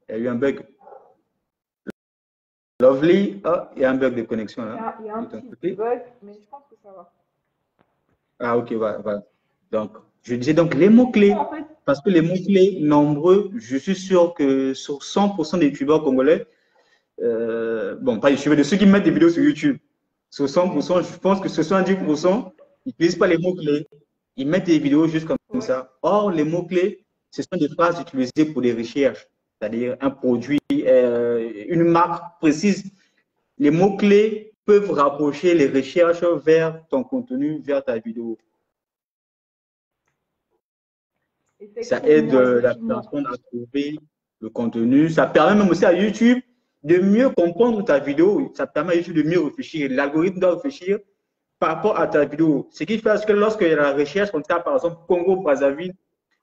il y a eu un bug. Lovely, ah, il y a un bug de connexion là. Il y a un petit bug, mais je pense que ça va. Ah, ok, voilà. Donc, je disais donc les mots-clés. En fait, Parce que les mots-clés nombreux, je suis sûr que sur 100% des youtubeurs congolais, bon, pas youtubeurs, de ceux qui mettent des vidéos sur YouTube, sur 100%, je pense que 70%, ils n'utilisent pas les mots-clés. Ils mettent des vidéos juste comme ça. Or, les mots-clés, ce sont des phrases utilisées pour des recherches, c'est-à-dire un produit, une marque précise. Les mots-clés peuvent rapprocher les recherches vers ton contenu, vers ta vidéo. Ça aide la personne à trouver le contenu. Ça permet même aussi à YouTube de mieux comprendre ta vidéo. Ça permet à YouTube de mieux réfléchir. L'algorithme doit réfléchir par rapport à ta vidéo. Ce qui fait que lorsqu'il y a la recherche, on tape par exemple Congo-Brazzaville,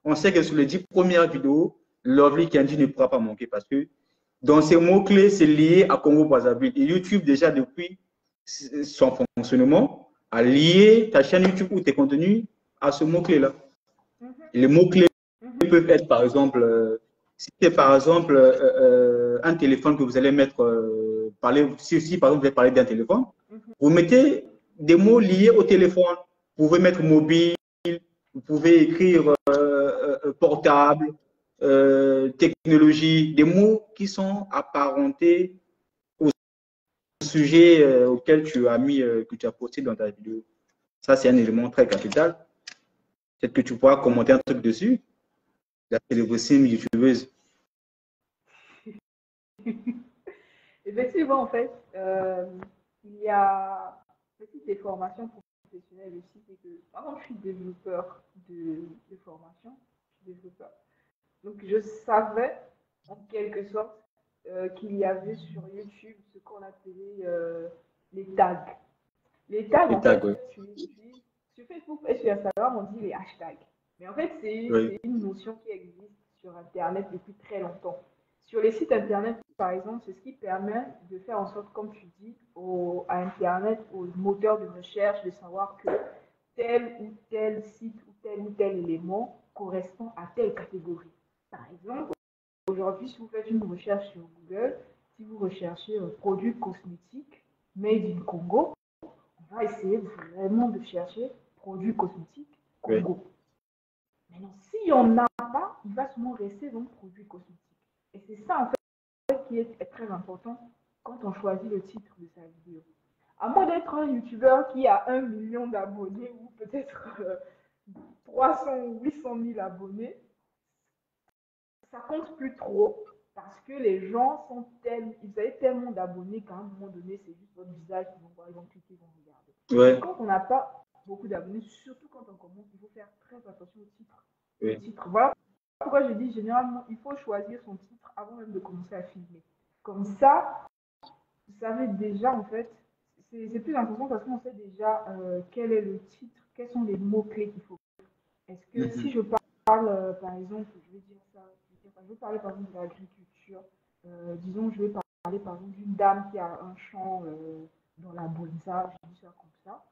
on sait que sur les 10 premières vidéos, Lovely Kenji ne pourra pas manquer parce que dans ces mots-clés, c'est lié à Congo-Brazzaville. Et YouTube, déjà depuis son fonctionnement, a lié ta chaîne YouTube ou tes contenus à ce mot-clé-là. Les mots-clés peuvent être, par exemple, si c'est par exemple un téléphone que vous allez mettre, si par exemple vous allez parler d'un téléphone, vous mettez des mots liés au téléphone. Vous pouvez mettre mobile, vous pouvez écrire portable, technologie, des mots qui sont apparentés au sujet auquel tu as mis, que tu as posté dans ta vidéo. Ça, c'est un élément très capital. Peut-être que tu pourras commenter un truc dessus. La célébrissime youtubeuse. Effectivement, en fait, il y a des formations professionnelles aussi. C'est que, par exemple, je suis développeur de formation, je suis développeur. Donc, je savais, en quelque sorte, qu'il y avait sur YouTube ce qu'on appelait les tags. Les tags, en fait, Ouais. sur Facebook et sur Instagram, on dit les hashtags. Mais en fait, c'est une notion qui existe sur Internet depuis très longtemps. Sur les sites Internet, par exemple, c'est ce qui permet de faire en sorte, comme tu dis, à Internet, au moteur de recherche, de savoir que tel ou tel site ou tel élément correspond à telle catégorie. Par exemple, aujourd'hui, si vous faites une recherche sur Google, si vous recherchez un produit cosmétique made in Congo, on va essayer vraiment de chercher produits cosmétiques Congo. Maintenant, s'il n'y en a pas, il va souvent rester dans produits cosmétiques. Et c'est ça, en fait, qui est très important quand on choisit le titre de sa vidéo. À moins d'être un youtubeur qui a 1 million d'abonnés ou peut-être 300 ou 800 000 abonnés, ça compte plus trop parce que les gens sont ils avaient tellement d'abonnés qu'à un moment donné, c'est juste votre visage qu'ils vont voir, ils vont cliquer, ils vont regarder. Ouais. Quand on n'a pas beaucoup d'abonnés, surtout quand on commence, il faut faire très attention au titre. Oui. Le titre. Voilà pourquoi je dis généralement, il faut choisir son titre avant même de commencer à filmer. Comme ça, vous savez déjà en fait, c'est plus important parce qu'on sait déjà quel est le titre, quels sont les mots-clés qu'il faut. Est-ce que si je parle, par exemple, je vais dire ça, je vais parler par exemple de l'agriculture, disons, je vais parler par exemple d'une dame qui a un champ dans la Bonza, je dis ça comme ça.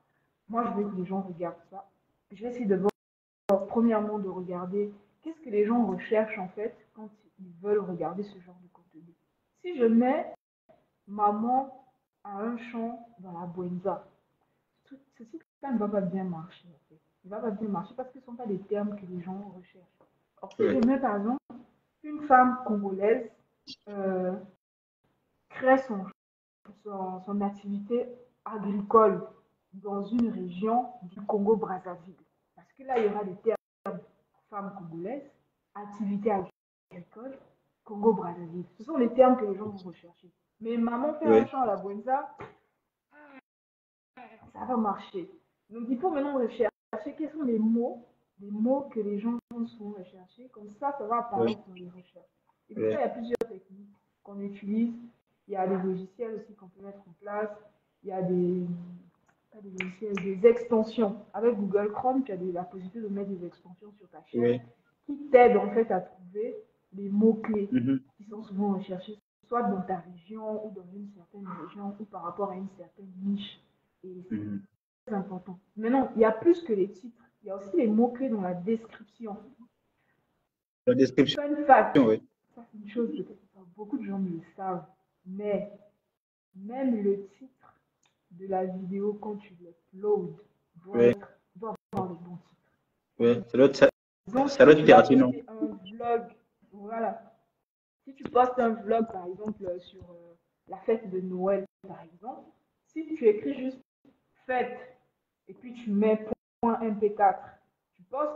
Moi, je veux que les gens regardent ça. Je vais essayer de voir, premièrement, de regarder qu'est-ce que les gens recherchent en fait quand ils veulent regarder ce genre de contenu. Si je mets maman a un champ dans la Bonza, ce site-là ne va pas bien marcher en fait. Il ne va pas bien marcher parce que ce ne sont pas des termes que les gens recherchent. Or, si je mets par exemple une femme congolaise crée son activité agricole dans une région du Congo-Brazzaville, parce que là, il y aura des termes femme congolaise, activité agricole, Congo-Brazzaville. Ce sont les termes que les gens vont rechercher. Mais maman fait un Oui, chant à la Buenza, ça va marcher. Donc il faut maintenant rechercher quels sont les mots que les gens vont souvent rechercher. Comme ça va oui, apparaître dans les recherches. Et pour ça, oui, il y a plusieurs techniques qu'on utilise. Il y a des logiciels aussi qu'on peut mettre en place. Il y a pas des logiciels, des extensions. Avec Google Chrome, tu as la possibilité de mettre des extensions sur ta chaîne oui. qui t'aident en fait à trouver les mots-clés Mhm, qui sont souvent recherchés, soit dans ta région ou dans une certaine région ou par rapport à une certaine niche. Et c'est mhm. très important. Maintenant, il y a plus que les titres. Il y a aussi les mots-clés dans la description. La description, Fun fact, oui. ça c'est une chose peut-être que beaucoup de gens le savent, mais même le titre de la vidéo quand tu l'uploads Oui, doit avoir le bon titre. oui. Disons, Ça doit si être tu vas pertinent. poster un vlog, voilà, si tu postes un vlog par exemple sur la fête de Noël, par exemple, si tu écris juste fête et puis tu mets .mp4, tu postes,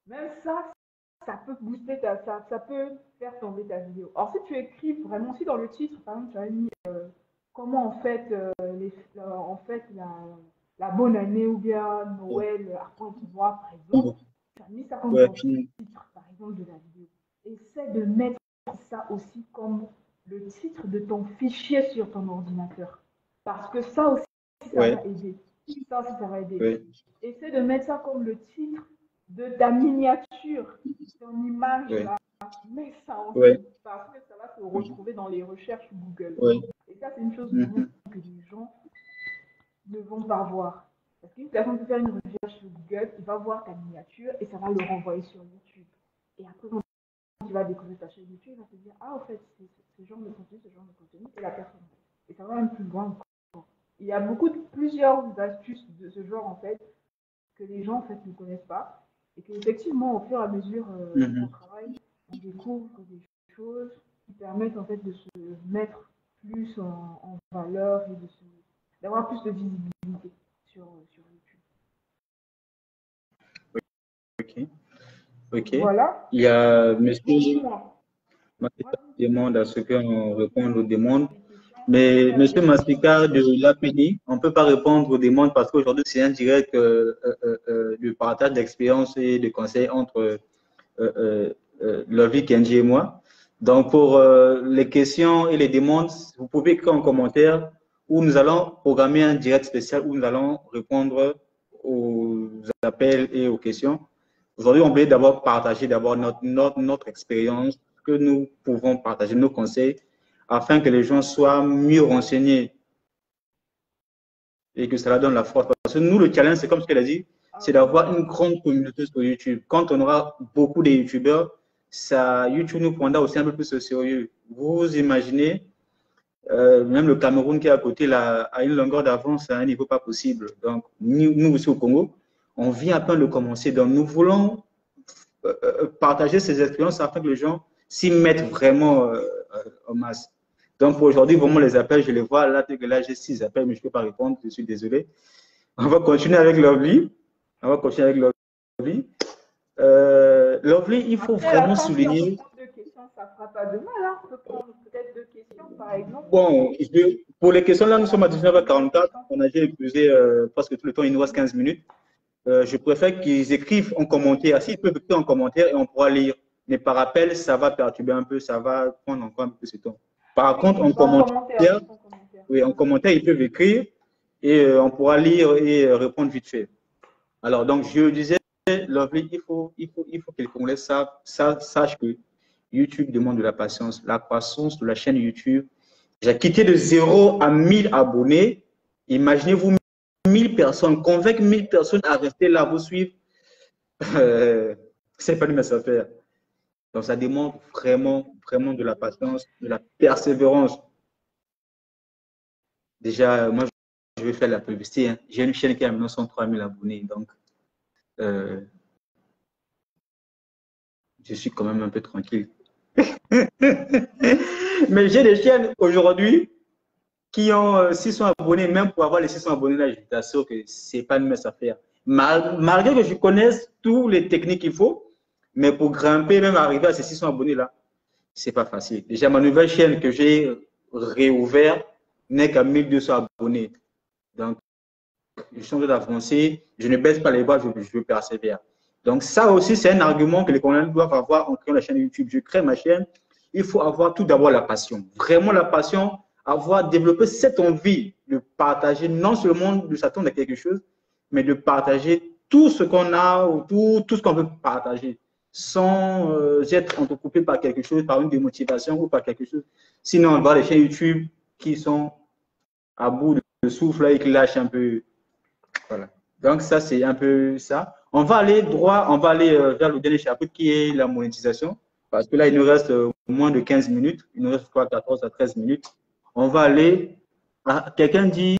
même ça peut booster ça peut faire tomber ta vidéo. Alors si tu écris vraiment, si dans le titre, par exemple, tu as mis comment en fait la bonne année ou bien Noël à Pointe d'Ivoire, par exemple, tu as mis ça comme Ouais, ton titre, par exemple, de la vidéo. Essaie de mettre ça aussi comme le titre de ton fichier sur ton ordinateur. Parce que ça aussi, ça ouais, va aider. Ça aussi, ça va aider. ouais, Essaie de mettre ça comme le titre de ta miniature, ton image ouais, là. Mets ça ouais, aussi, parce que ça va se retrouver dans les recherches Google. ouais. Et ça, c'est une chose souvent Mhm. que les gens ne vont pas voir. Parce qu'une personne peut faire une recherche sur Google, il va voir ta miniature et ça va le renvoyer sur YouTube. Et après, quand tu vas découvrir ta chaîne YouTube, il va te dire, ah, en fait, c'est ce genre de contenu, ce genre de contenu, et la personne. Et ça va même plus loin encore. Il y a plusieurs astuces de ce genre, en fait, que les gens, en fait, ne connaissent pas. Et qu'effectivement, au fur et à mesure qu'on Mhm. travaille, on découvre des choses qui permettent, en fait, de se mettre plus en valeur et d'avoir plus de visibilité sur YouTube. Ok, ok. Voilà. Il y a monsieur Dis-moi. Moi, qui demande à ce qu'on réponde aux demandes. des questions, si Mais tu as monsieur des questions. Massika de l'APD, on ne peut pas répondre aux demandes parce qu'aujourd'hui, c'est un direct de partage d'expérience et de conseils entre Lovely, Kenji et moi. Donc, pour les questions et les demandes, vous pouvez écrire en commentaire où nous allons programmer un direct spécial où nous allons répondre aux appels et aux questions. Aujourd'hui, on voulait d'abord partager notre expérience, que nous pouvons partager nos conseils afin que les gens soient mieux renseignés et que cela donne la force. Parce que nous, le challenge, c'est comme ce qu'elle a dit, Ah c'est oui. d'avoir une grande communauté sur YouTube. Quand on aura beaucoup de YouTubeurs, ça, YouTube nous prendra aussi un peu plus au sérieux. Vous imaginez, même le Cameroun qui est à côté, là, a une longueur d'avance à un niveau pas possible. Donc, nous aussi au Congo, on vient à peine de commencer. Donc, nous voulons partager ces expériences afin que les gens s'y mettent vraiment en masse. Donc, pour aujourd'hui, vraiment, les appels, je les vois. Là, j'ai 6 appels, mais je ne peux pas répondre. Je suis désolé. On va continuer avec Lovely. On va continuer avec Lovely. Lovely, il faut Après, la vraiment fin, si on peut souligner. prendre 2 questions, ça ne fera pas de mal. Hein. On peut prendre peut-être 2 questions, par exemple. Bon, pour les questions, là, nous À la sommes à fin, on prend deux 19h44. questions. On a déjà épuisé presque tout le temps. Il nous reste 15 minutes. Je préfère qu'ils écrivent en commentaire. S'ils peuvent écrire en commentaire et on pourra lire. Mais par appel, ça va perturber un peu, ça va prendre encore un peu de temps. Par contre, Oui, en commentaire, juste en commentaire. oui, en commentaire, ils peuvent écrire et on pourra lire et répondre vite fait. Alors, donc, je disais, Lovely, il faut que les Congolais sachent que YouTube demande de la patience. La croissance de la chaîne YouTube, j'ai quitté de 0 à 1000 abonnés. Imaginez-vous 1000 personnes, convaincre 1000 personnes à rester là, vous suivre. C'est pas une mince affaire. Donc, ça demande vraiment, vraiment de la patience, de la persévérance. Déjà, moi, je vais faire la publicité. Hein. J'ai une chaîne qui a maintenant 103 000 abonnés. Donc, euh, je suis quand même un peu tranquille. Mais j'ai des chaînes aujourd'hui qui ont 600 abonnés. Même pour avoir les 600 abonnés, là, je t'assure que ce n'est pas une mince affaire. Malgré que je connaisse toutes les techniques qu'il faut, mais pour grimper, même arriver à ces 600 abonnés-là, c'est pas facile. Déjà, ma nouvelle chaîne que j'ai réouvert n'est qu'à 1200 abonnés. Donc, je suis en train d'avancer, je ne baisse pas les bras, je persévère. Donc, ça aussi, c'est un argument que les Congolais doivent avoir en créant la chaîne YouTube. Je crée ma chaîne, il faut avoir tout d'abord la passion. Vraiment la passion, avoir développé cette envie de partager, non seulement de s'attendre à quelque chose, mais de partager tout ce qu'on a ou tout ce qu'on veut partager, sans être entrecoupé par quelque chose, par une démotivation ou par quelque chose. Sinon, on voit les chaînes YouTube qui sont à bout de souffle et qui lâchent un peu. Voilà. Donc, ça, c'est un peu ça. On va aller droit, on va aller vers le dernier chapitre qui est la monétisation. Parce que là, il nous reste moins de 15 minutes. Il nous reste quoi, 14 à 13 minutes. On va aller. Quelqu'un dit,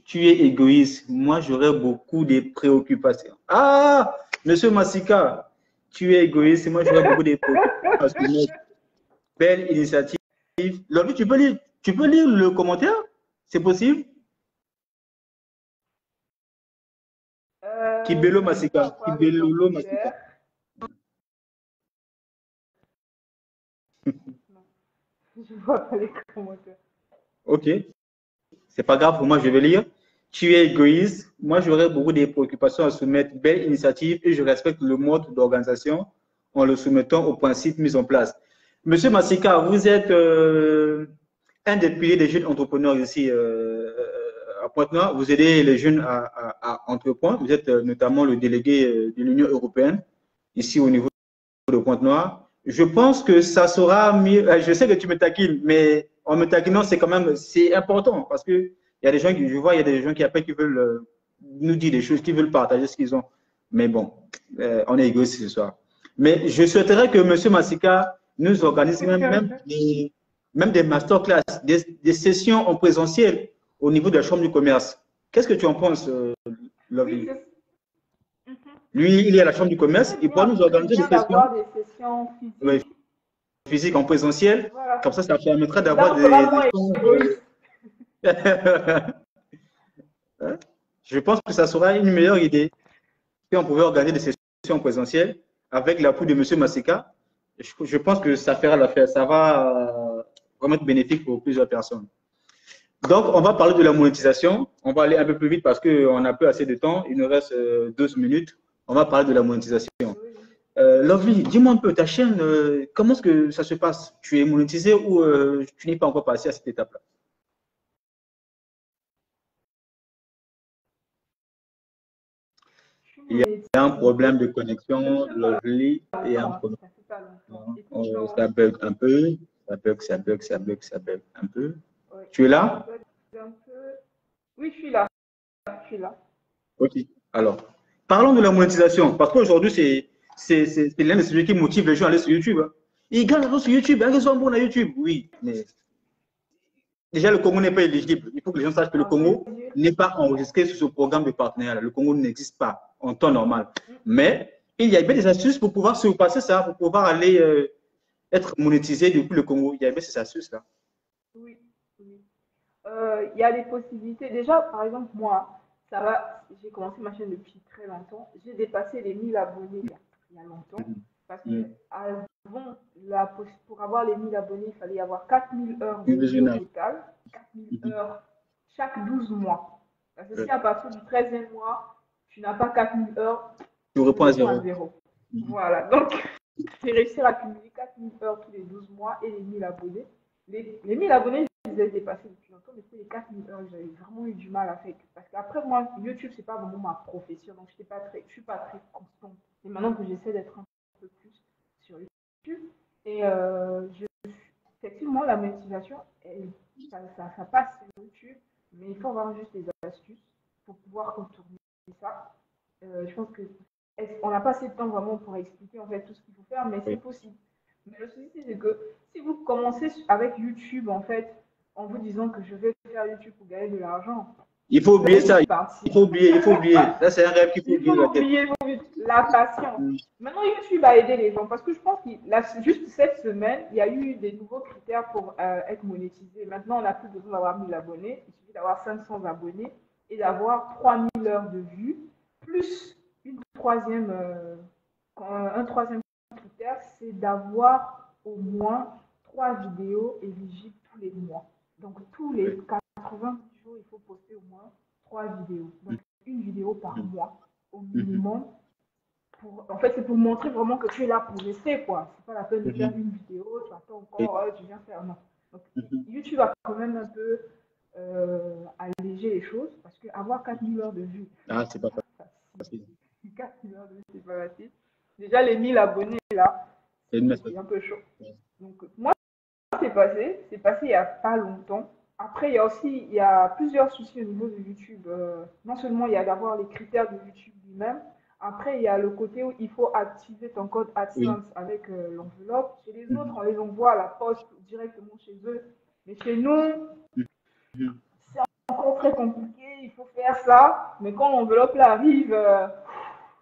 tu es égoïste. Moi, j'aurais beaucoup de préoccupations. Ah, monsieur Massika, tu es égoïste. Moi, j'aurais beaucoup de préoccupations. Belle initiative. Lobby, tu peux lire le commentaire? C'est possible? Kibelo Massika. Kibelo Massika. Je vois pas les commentaires. Ok. C'est pas grave, pour moi, je vais lire. Tu es égoïste. Moi, j'aurais beaucoup de préoccupations à soumettre. Belle initiative et je respecte le mode d'organisation en le soumettant aux principes mis en place. Monsieur Massika, vous êtes un des piliers des jeunes entrepreneurs ici à Pointe-Noire. Vous aidez les jeunes à entreprendre. Vous êtes notamment le délégué de l'Union européenne ici au niveau de Pointe-Noire. Je pense que ça sera mieux. Je sais que tu me taquines, mais en me taquinant, c'est quand même c'est important parce que il y a des gens qui, je vois, il y a des gens qui après qui veulent nous dire des choses, qui veulent partager ce qu'ils ont. Mais bon, on est égoïste ce soir. Mais je souhaiterais que M. Massika nous organise même des masterclass, des sessions en présentiel au niveau de la Chambre du commerce. Qu'est-ce que tu en penses, Lovely? Lui, il est à la Chambre du commerce. Il pourra nous organiser des sessions physiques. Physique en présentiel. Voilà. Comme ça permettra d'avoir Je pense que ça sera une meilleure idée si on pouvait organiser des sessions en présentiel avec l'appui de M. Massika. Je pense que ça fera l'affaire. Ça va vraiment être bénéfique pour plusieurs personnes. Donc, on va parler de la monétisation. On va aller un peu plus vite parce qu'on n'a plus assez de temps. Il nous reste 12 minutes. On va parler de la monétisation. Lovely, dis-moi un peu, ta chaîne, comment est-ce que ça se passe? Tu es monétisé ou tu n'es pas encore passé à cette étape-là? Il y a un problème de connexion, Lovely, il y a un problème. Ça bug un peu, ça bug un peu. Ouais. Tu es là? Oui, je suis là. Je suis là. Ok. Alors, parlons de la monétisation, parce qu'aujourd'hui, c'est l'un des sujets qui motive les gens à aller sur YouTube. Hein. Ils gagnent sur YouTube, hein, ils sont bons à YouTube. Oui, mais déjà, le Congo n'est pas éligible. Il faut que les gens sachent que le Congo n'est pas enregistré sur ce programme de partenariat. Le Congo n'existe pas en temps normal. Mais il y a bien des astuces pour pouvoir surpasser ça, pour pouvoir aller être monétisé depuis le Congo. Il y a bien ces astuces-là. Oui, oui. Il y a des possibilités. Déjà, par exemple, moi, ça va. J'ai commencé ma chaîne depuis très longtemps. J'ai dépassé les 1000 abonnés il y a longtemps. Parce que avant, pour avoir les 1000 abonnés, il fallait avoir 4000 heures de vidéo totale. 4000 heures chaque 12 mois. Parce que si à partir du 13e mois, tu n'as pas 4000 heures, tu reprends à zéro. Voilà. Donc, j'ai réussi à accumuler 4000 heures tous les 12 mois et les 1000 abonnés. Les 1000 abonnés, je les ai dépassés depuis longtemps, mais c'est les 4000 heures que j'avais vraiment eu du mal à faire. Parce qu'après, moi, YouTube, c'est pas vraiment ma profession, donc je suis pas très constante. Et maintenant que j'essaie d'être un peu plus sur YouTube, et effectivement, la monétisation, ça passe sur YouTube, mais il faut avoir juste des astuces pour pouvoir contourner ça. Je pense que on n'a pas assez de temps vraiment pour expliquer en fait tout ce qu'il faut faire, mais c'est possible. Mais le souci, c'est que si vous commencez avec YouTube, en fait, en vous disant que je vais faire YouTube pour gagner de l'argent, il faut oublier ça. Il faut oublier. Ça, c'est un rêve qu'il faut oublier. Il faut oublier la patience. Maintenant, YouTube a aidé les gens parce que je pense que juste cette semaine, il y a eu des nouveaux critères pour être monétisé. Maintenant, on n'a plus besoin d'avoir 1000 abonnés. Il suffit d'avoir 500 abonnés et d'avoir 3000 heures de vues, plus un troisième critère, c'est d'avoir au moins 3 vidéos éligibles tous les mois. Donc, tous les 90 jours, il faut poster au moins 3 vidéos. Donc, une vidéo par mois, au minimum. En fait, c'est pour montrer vraiment que tu es là pour rester, quoi. C'est pas la peine de faire une vidéo, tu attends encore, tu viens faire, non. Donc, YouTube a quand même un peu alléger les choses parce qu'avoir 4000 heures de vue, c'est pas facile. 4000 heures de vue, c'est pas facile. Déjà, les 1000 abonnés, là, c'est un peu chaud. Donc, moi, c'est passé il y a pas longtemps. Après, il y a plusieurs soucis au niveau de YouTube. Non seulement il y a d'avoir les critères de YouTube lui-même, après, il y a le côté où il faut activer ton code AdSense avec l'enveloppe. Chez les autres, on les envoie à la poste directement chez eux. Mais chez nous, c'est encore très compliqué, il faut faire ça. Mais quand l'enveloppe là arrive,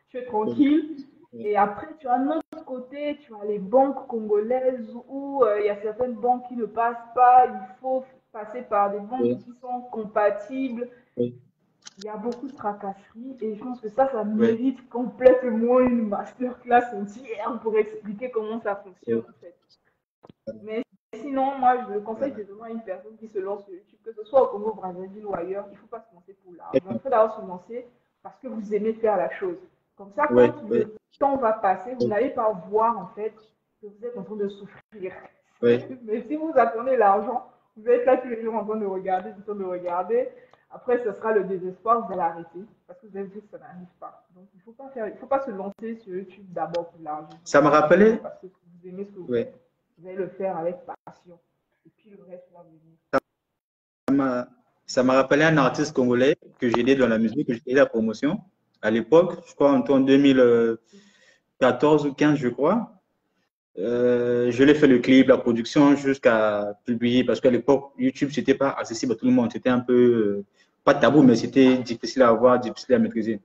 tu es tranquille. Et après, tu as un autre côté, tu as les banques congolaises où il y a certaines banques qui ne passent pas. Il faut passer par des banques qui sont compatibles. Il y a beaucoup de tracasseries et je pense que ça mérite complètement une masterclass entière pour expliquer comment ça fonctionne en fait. Mais sinon, moi, je le conseille vraiment à une personne qui se lance sur YouTube, que ce soit au Congo, Brazzaville ou ailleurs, il ne faut pas se lancer pour l'argent. Il faut d'abord se lancer parce que vous aimez faire la chose. Comme ça, quand le temps va passer, vous n'allez pas voir en fait que vous êtes en train de souffrir. Mais si vous attendez l'argent, vous êtes là tous les jours en train de regarder, Après, ce sera le désespoir, vous allez arrêter parce que vous allez dire que ça n'arrive pas. Donc, il ne faut pas se lancer sur YouTube d'abord pour l'argent. Ça m'a rappelé. Parce que vous aimez ce que vous faites. Vous allez le faire avec passion. Et puis le reste va venir. Ça m'a rappelé un artiste congolais que j'ai aidé dans la musique, que j'ai aidé à la promotion. À l'époque, je crois en 2014 ou 15, je crois. Je l'ai fait le clip, la production, jusqu'à publier, parce qu'à l'époque, YouTube, c'était pas accessible à tout le monde. C'était un peu, pas tabou, mais c'était difficile à avoir, difficile à maîtriser.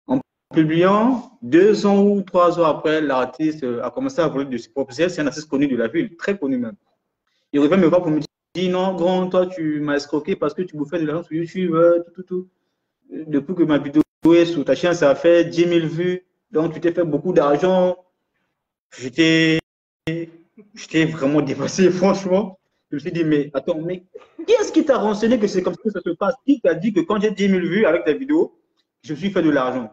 En publiant, 2 ans ou 3 ans après, l'artiste a commencé à voler de se proposer. C'est un artiste connu de la ville, très connu même. Il revient me voir pour me dire, non, grand, toi, tu m'as escroqué parce que tu bouffais de l'argent sur YouTube, tout. Depuis que ma vidéo est sur ta chaîne, ça a fait 10 000 vues. Donc, tu t'es fait beaucoup d'argent. J'étais vraiment dépassé, franchement. Je me suis dit, mais attends, mais qui est-ce qui t'a renseigné que c'est comme ça que ça se passe? Qui t'a dit que quand j'ai 10 000 vues avec ta vidéo, je me suis fait de l'argent?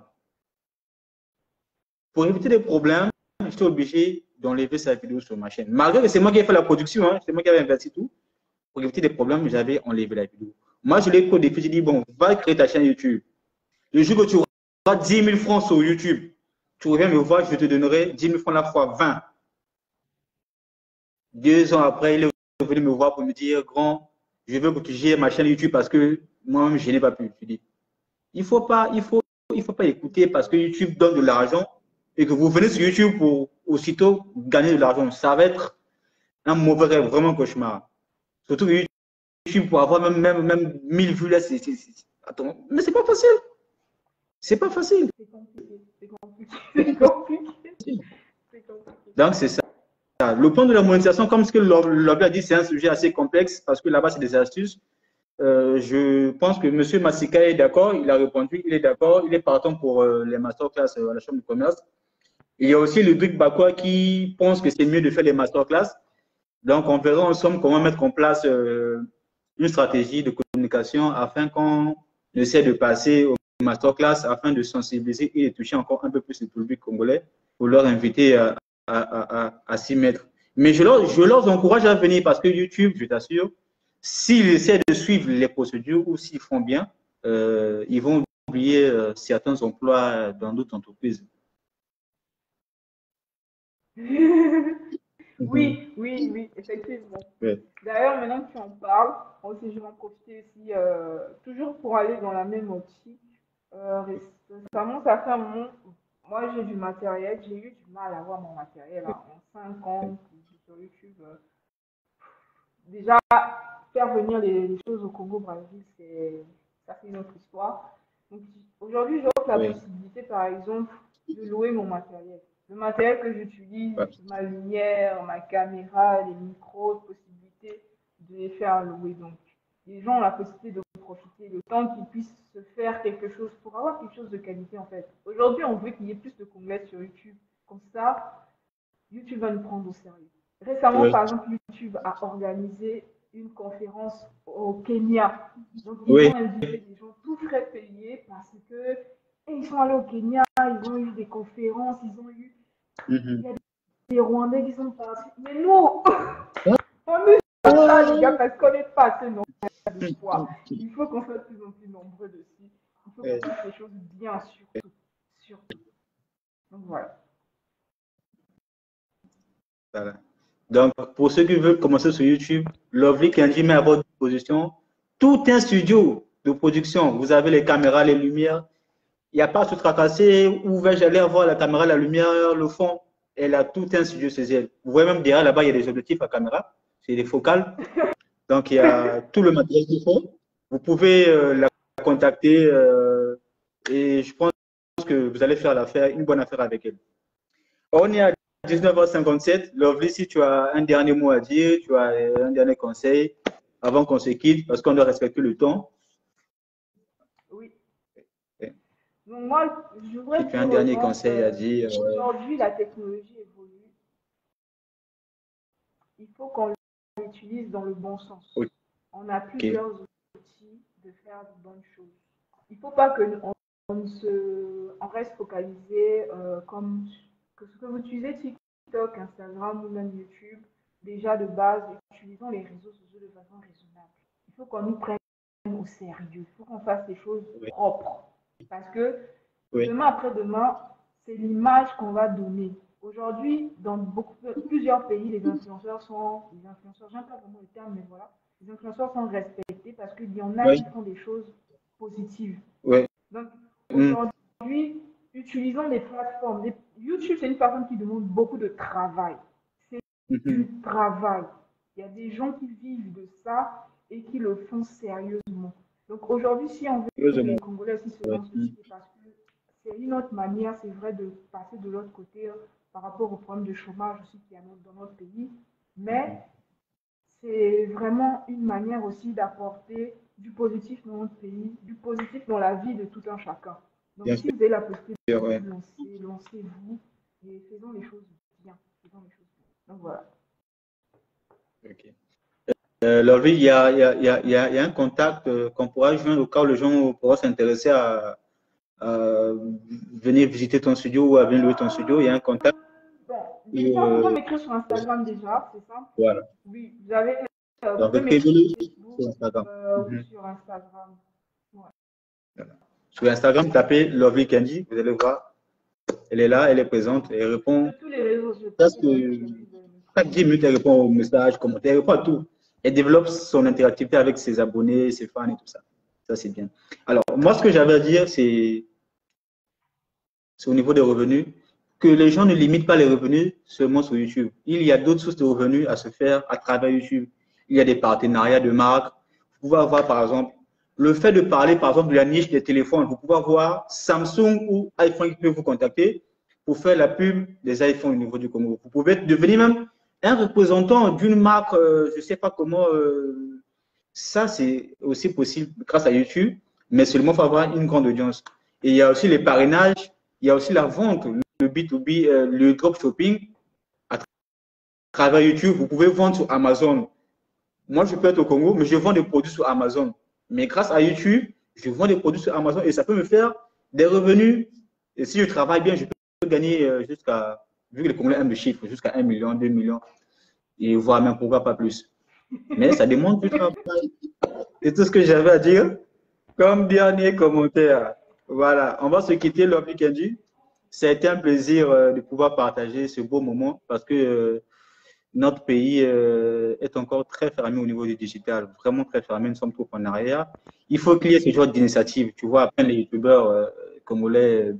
Pour éviter des problèmes, j'étais obligé d'enlever sa vidéo sur ma chaîne. Malgré que c'est moi qui ai fait la production, c'est moi qui avais investi tout. Pour éviter des problèmes, j'avais enlevé la vidéo. Moi, je l'ai codé, j'ai dit, bon, va créer ta chaîne YouTube. Le jour que tu auras 10 000 francs sur YouTube, tu reviens me voir, je te donnerai 10 000 francs la fois 20. 2 ans après, il est venu me voir pour me dire, grand, je veux que tu gères ma chaîne YouTube parce que moi-même, je n'ai pas pu. Je dis, il faut pas écouter parce que YouTube donne de l'argent et que vous venez sur YouTube pour aussitôt gagner de l'argent. Ça va être un mauvais rêve, vraiment cauchemar. Surtout que YouTube, pour avoir même 1000 vues là, attends, mais c'est pas facile. C'est pas facile. C'est compliqué. Donc, c'est ça. Le point de la monétisation, comme ce que Lobby a dit, c'est un sujet assez complexe parce que là-bas, c'est des astuces. Je pense que M. Massika est d'accord, il a répondu, il est d'accord, il est partant pour les masterclass à la Chambre de commerce. Il y a aussi Ludovic Bakwa qui pense que c'est mieux de faire les masterclass. Donc, on verra ensemble comment mettre en place une stratégie de communication afin qu'on essaie de passer au masterclass afin de sensibiliser et de toucher encore un peu plus le public congolais pour leur inviter à s'y mettre. Mais je leur encourage à venir parce que YouTube, je t'assure, s'ils essaient de suivre les procédures ou s'ils font bien, ils vont oublier certains emplois dans d'autres entreprises. Oui, effectivement. D'ailleurs, maintenant que tu en parles, moi aussi, je vais en profiter aussi, toujours pour aller dans la même optique. Récemment, ça fait un moment, moi j'ai du matériel, j'ai eu du mal à avoir mon matériel en 5 ans sur YouTube. Déjà, faire venir les choses au Congo-Brazzaville, ça c'est une autre histoire. Donc aujourd'hui, j'offre la possibilité, par exemple, de louer mon matériel. Le matériel que j'utilise, ma lumière, ma caméra, les micros, possibilité de les faire louer. Donc, les gens ont la possibilité de profiter, le temps qu'ils puissent se faire quelque chose pour avoir quelque chose de qualité en fait. Aujourd'hui, on veut qu'il y ait plus de Congolais sur YouTube. Comme ça, YouTube va nous prendre au sérieux. Récemment, Oui. par exemple, YouTube a organisé une conférence au Kenya. Donc, ils Oui. ont invité des gens tout frais payés parce que ils sont allés au Kenya, ils ont eu des conférences, ils ont eu il Mhm. y a des Rwandais qui sont partis. Mais nous, on ne fait pas, les gars, parce qu'on n'est pas assez nombreux de fois. Il faut qu'on soit de plus en plus nombreux dessus. Il faut qu'on Ouais, fasse les choses bien, surtout. Surtout. Donc, voilà. voilà. Donc, pour ceux qui veulent commencer sur YouTube, Lovely Kenji met à votre disposition tout un studio de production. Vous avez les caméras, les lumières. Il n'y a pas à se tracasser où vais-je aller avoir la caméra, la lumière, le fond. Elle a tout un studio chez elle. Vous voyez même derrière là-bas, il y a des objectifs à caméra, c'est des focales. Donc, il y a tout le matériel qu'il faut. Vous pouvez la contacter et je pense que vous allez faire l'affaire, une bonne affaire avec elle. On est à 19h57. Lovely, si tu as un dernier mot à dire, tu as un dernier conseil avant qu'on se quitte, parce qu'on doit respecter le temps. Oui. Donc, moi, je voudrais Si tu as un dire aux dernier gens, conseil à dire, aujourd'hui, la technologie évolue. Il faut qu'on l'utilise dans le bon sens. On a ok. plusieurs outils de faire de bonnes choses. Il ne faut pas on reste focalisé comme que ce que vous utilisez TikTok, Instagram ou même YouTube. Déjà de base, utilisons les réseaux sociaux de façon raisonnable. Il faut qu'on nous prenne au sérieux. Il faut qu'on fasse des choses Oui. propres. Parce que Oui. demain après-demain, c'est l'image qu'on va donner. Aujourd'hui, dans plusieurs pays, les influenceurs, j'aime pas vraiment le terme, mais voilà, les influenceurs sont respectés parce qu'il y en a Oui. qui font des choses positives. Oui. Donc, Mm. aujourd'hui, utilisons les plateformes. YouTube, c'est une plateforme qui demande beaucoup de travail. C'est Mhm. du travail. Il y a des gens qui vivent de ça et qui le font sérieusement. Donc, aujourd'hui, si on veut que les Heureusement. Congolais aussi se Oui. lancent Mm. dessus, c'est parce que c'est une autre manière, c'est vrai, de passer de l'autre côté par rapport au problème de chômage aussi qu'il y a dans notre pays. Mais c'est vraiment une manière aussi d'apporter du positif dans notre pays, du positif dans la vie de tout un chacun. Donc, Bien si vous avez la possibilité sûr, de oui. vous lancer, lancez-vous et faisons les choses bien. Faisons les choses bien. Donc, voilà. Ok. Lovely, il y a un contact qu'on pourra joindre au cas où les gens pourront s'intéresser à venir visiter ton studio ou à venir louer ton studio. Il y a un contact. Bon, Et, déjà, vous pouvez m'écrire sur Instagram déjà, c'est simple. voilà. Oui, vous Donc, pouvez m'écrire écrivez-le sur Facebook sur Instagram. ou Mhm. sur Instagram. Ouais. Voilà. Sur Instagram, tapez Lovely Kenji, vous allez voir. Elle est là, elle est présente, elle répond Sur tous les réseaux, je pense presque que vous allez me chaque 10 minutes, elle répond aux messages, commentaires, elle répond à tout. Elle développe son interactivité avec ses abonnés, ses fans et tout ça. Ça, c'est bien. Alors, moi, ce que j'avais à dire, c'est au niveau des revenus, que les gens ne limitent pas les revenus seulement sur YouTube. Il y a d'autres sources de revenus à se faire à travers YouTube. Il y a des partenariats de marques. Vous pouvez avoir, par exemple, le fait de parler, par exemple, de la niche des téléphones. Vous pouvez avoir Samsung ou iPhone qui peut vous contacter pour faire la pub des iPhones au niveau du Congo. Vous pouvez devenir même un représentant d'une marque, je ne sais pas comment. Ça, c'est aussi possible grâce à YouTube, mais seulement il faut avoir une grande audience. Et il y a aussi les parrainages, il y a aussi la vente, le B2B, le dropshipping à travers YouTube. Vous pouvez vendre sur Amazon. Moi, je peux être au Congo, mais je vends des produits sur Amazon. Mais grâce à YouTube, je vends des produits sur Amazon et ça peut me faire des revenus. Et si je travaille bien, je peux gagner jusqu'à, vu que les Congolais aiment le chiffre, jusqu'à 1 million, 2 millions, et voire même pourquoi pas plus. Mais ça demande du travail. C'est tout ce que j'avais à dire. Comme dernier commentaire. Voilà, on va se quitter, Lovely Kenji. C'était un plaisir de pouvoir partager ce beau moment parce que notre pays est encore très fermé au niveau du digital, vraiment très fermé, nous sommes trop en arrière. Il faut qu'il y ait ce genre d'initiative. Tu vois, après les youtubeurs congolais,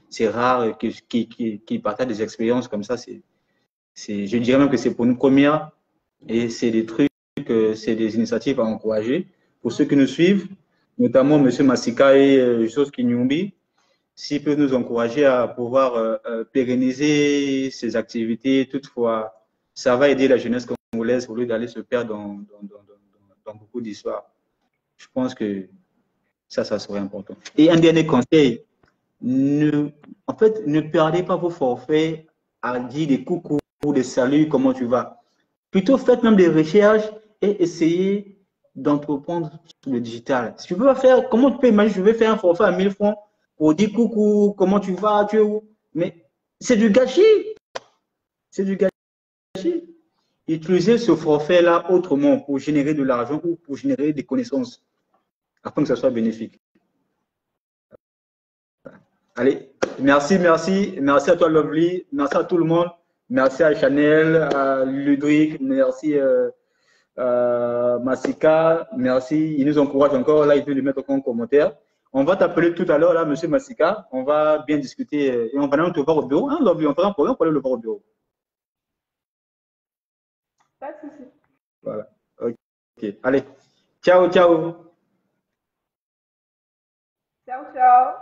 c'est rare qui partagent des expériences comme ça. Je dirais même que c'est pour une première et c'est des trucs, c'est des initiatives à encourager. Pour ceux qui nous suivent, notamment M. Massika et Jos Kinyumbi, s'ils peuvent nous encourager à pouvoir pérenniser ces activités, toutefois, ça va aider la jeunesse congolaise au lieu d'aller se perdre dans beaucoup d'histoires. Je pense que ça serait important. Et un dernier conseil, en fait, ne perdez pas vos forfaits à dire des coucou, des saluts, comment tu vas. Plutôt faites même des recherches et essayez d'entreprendre sur le digital. Si tu peux faire, comment tu peux imaginer, je vais faire un forfait à 1000 francs pour dire coucou, comment tu vas, tu es où? Mais c'est du gâchis. C'est du gâchis. Utilisez ce forfait-là autrement pour générer de l'argent ou pour générer des connaissances afin que ça soit bénéfique. Allez, merci, merci. Merci à toi, Lovely. Merci à tout le monde. Merci à Chanel, à Ludwig. Merci Massika. Merci. Il nous encourage encore. Là, il veut le mettre en commentaire. On va t'appeler tout à l'heure, là, monsieur Massika. On va bien discuter et on va même te voir au bureau. Hein, Lovely, on fera un programme pour aller le voir au bureau. Pas de souci. Voilà. Ok. Allez. Ciao, ciao. Ciao, ciao.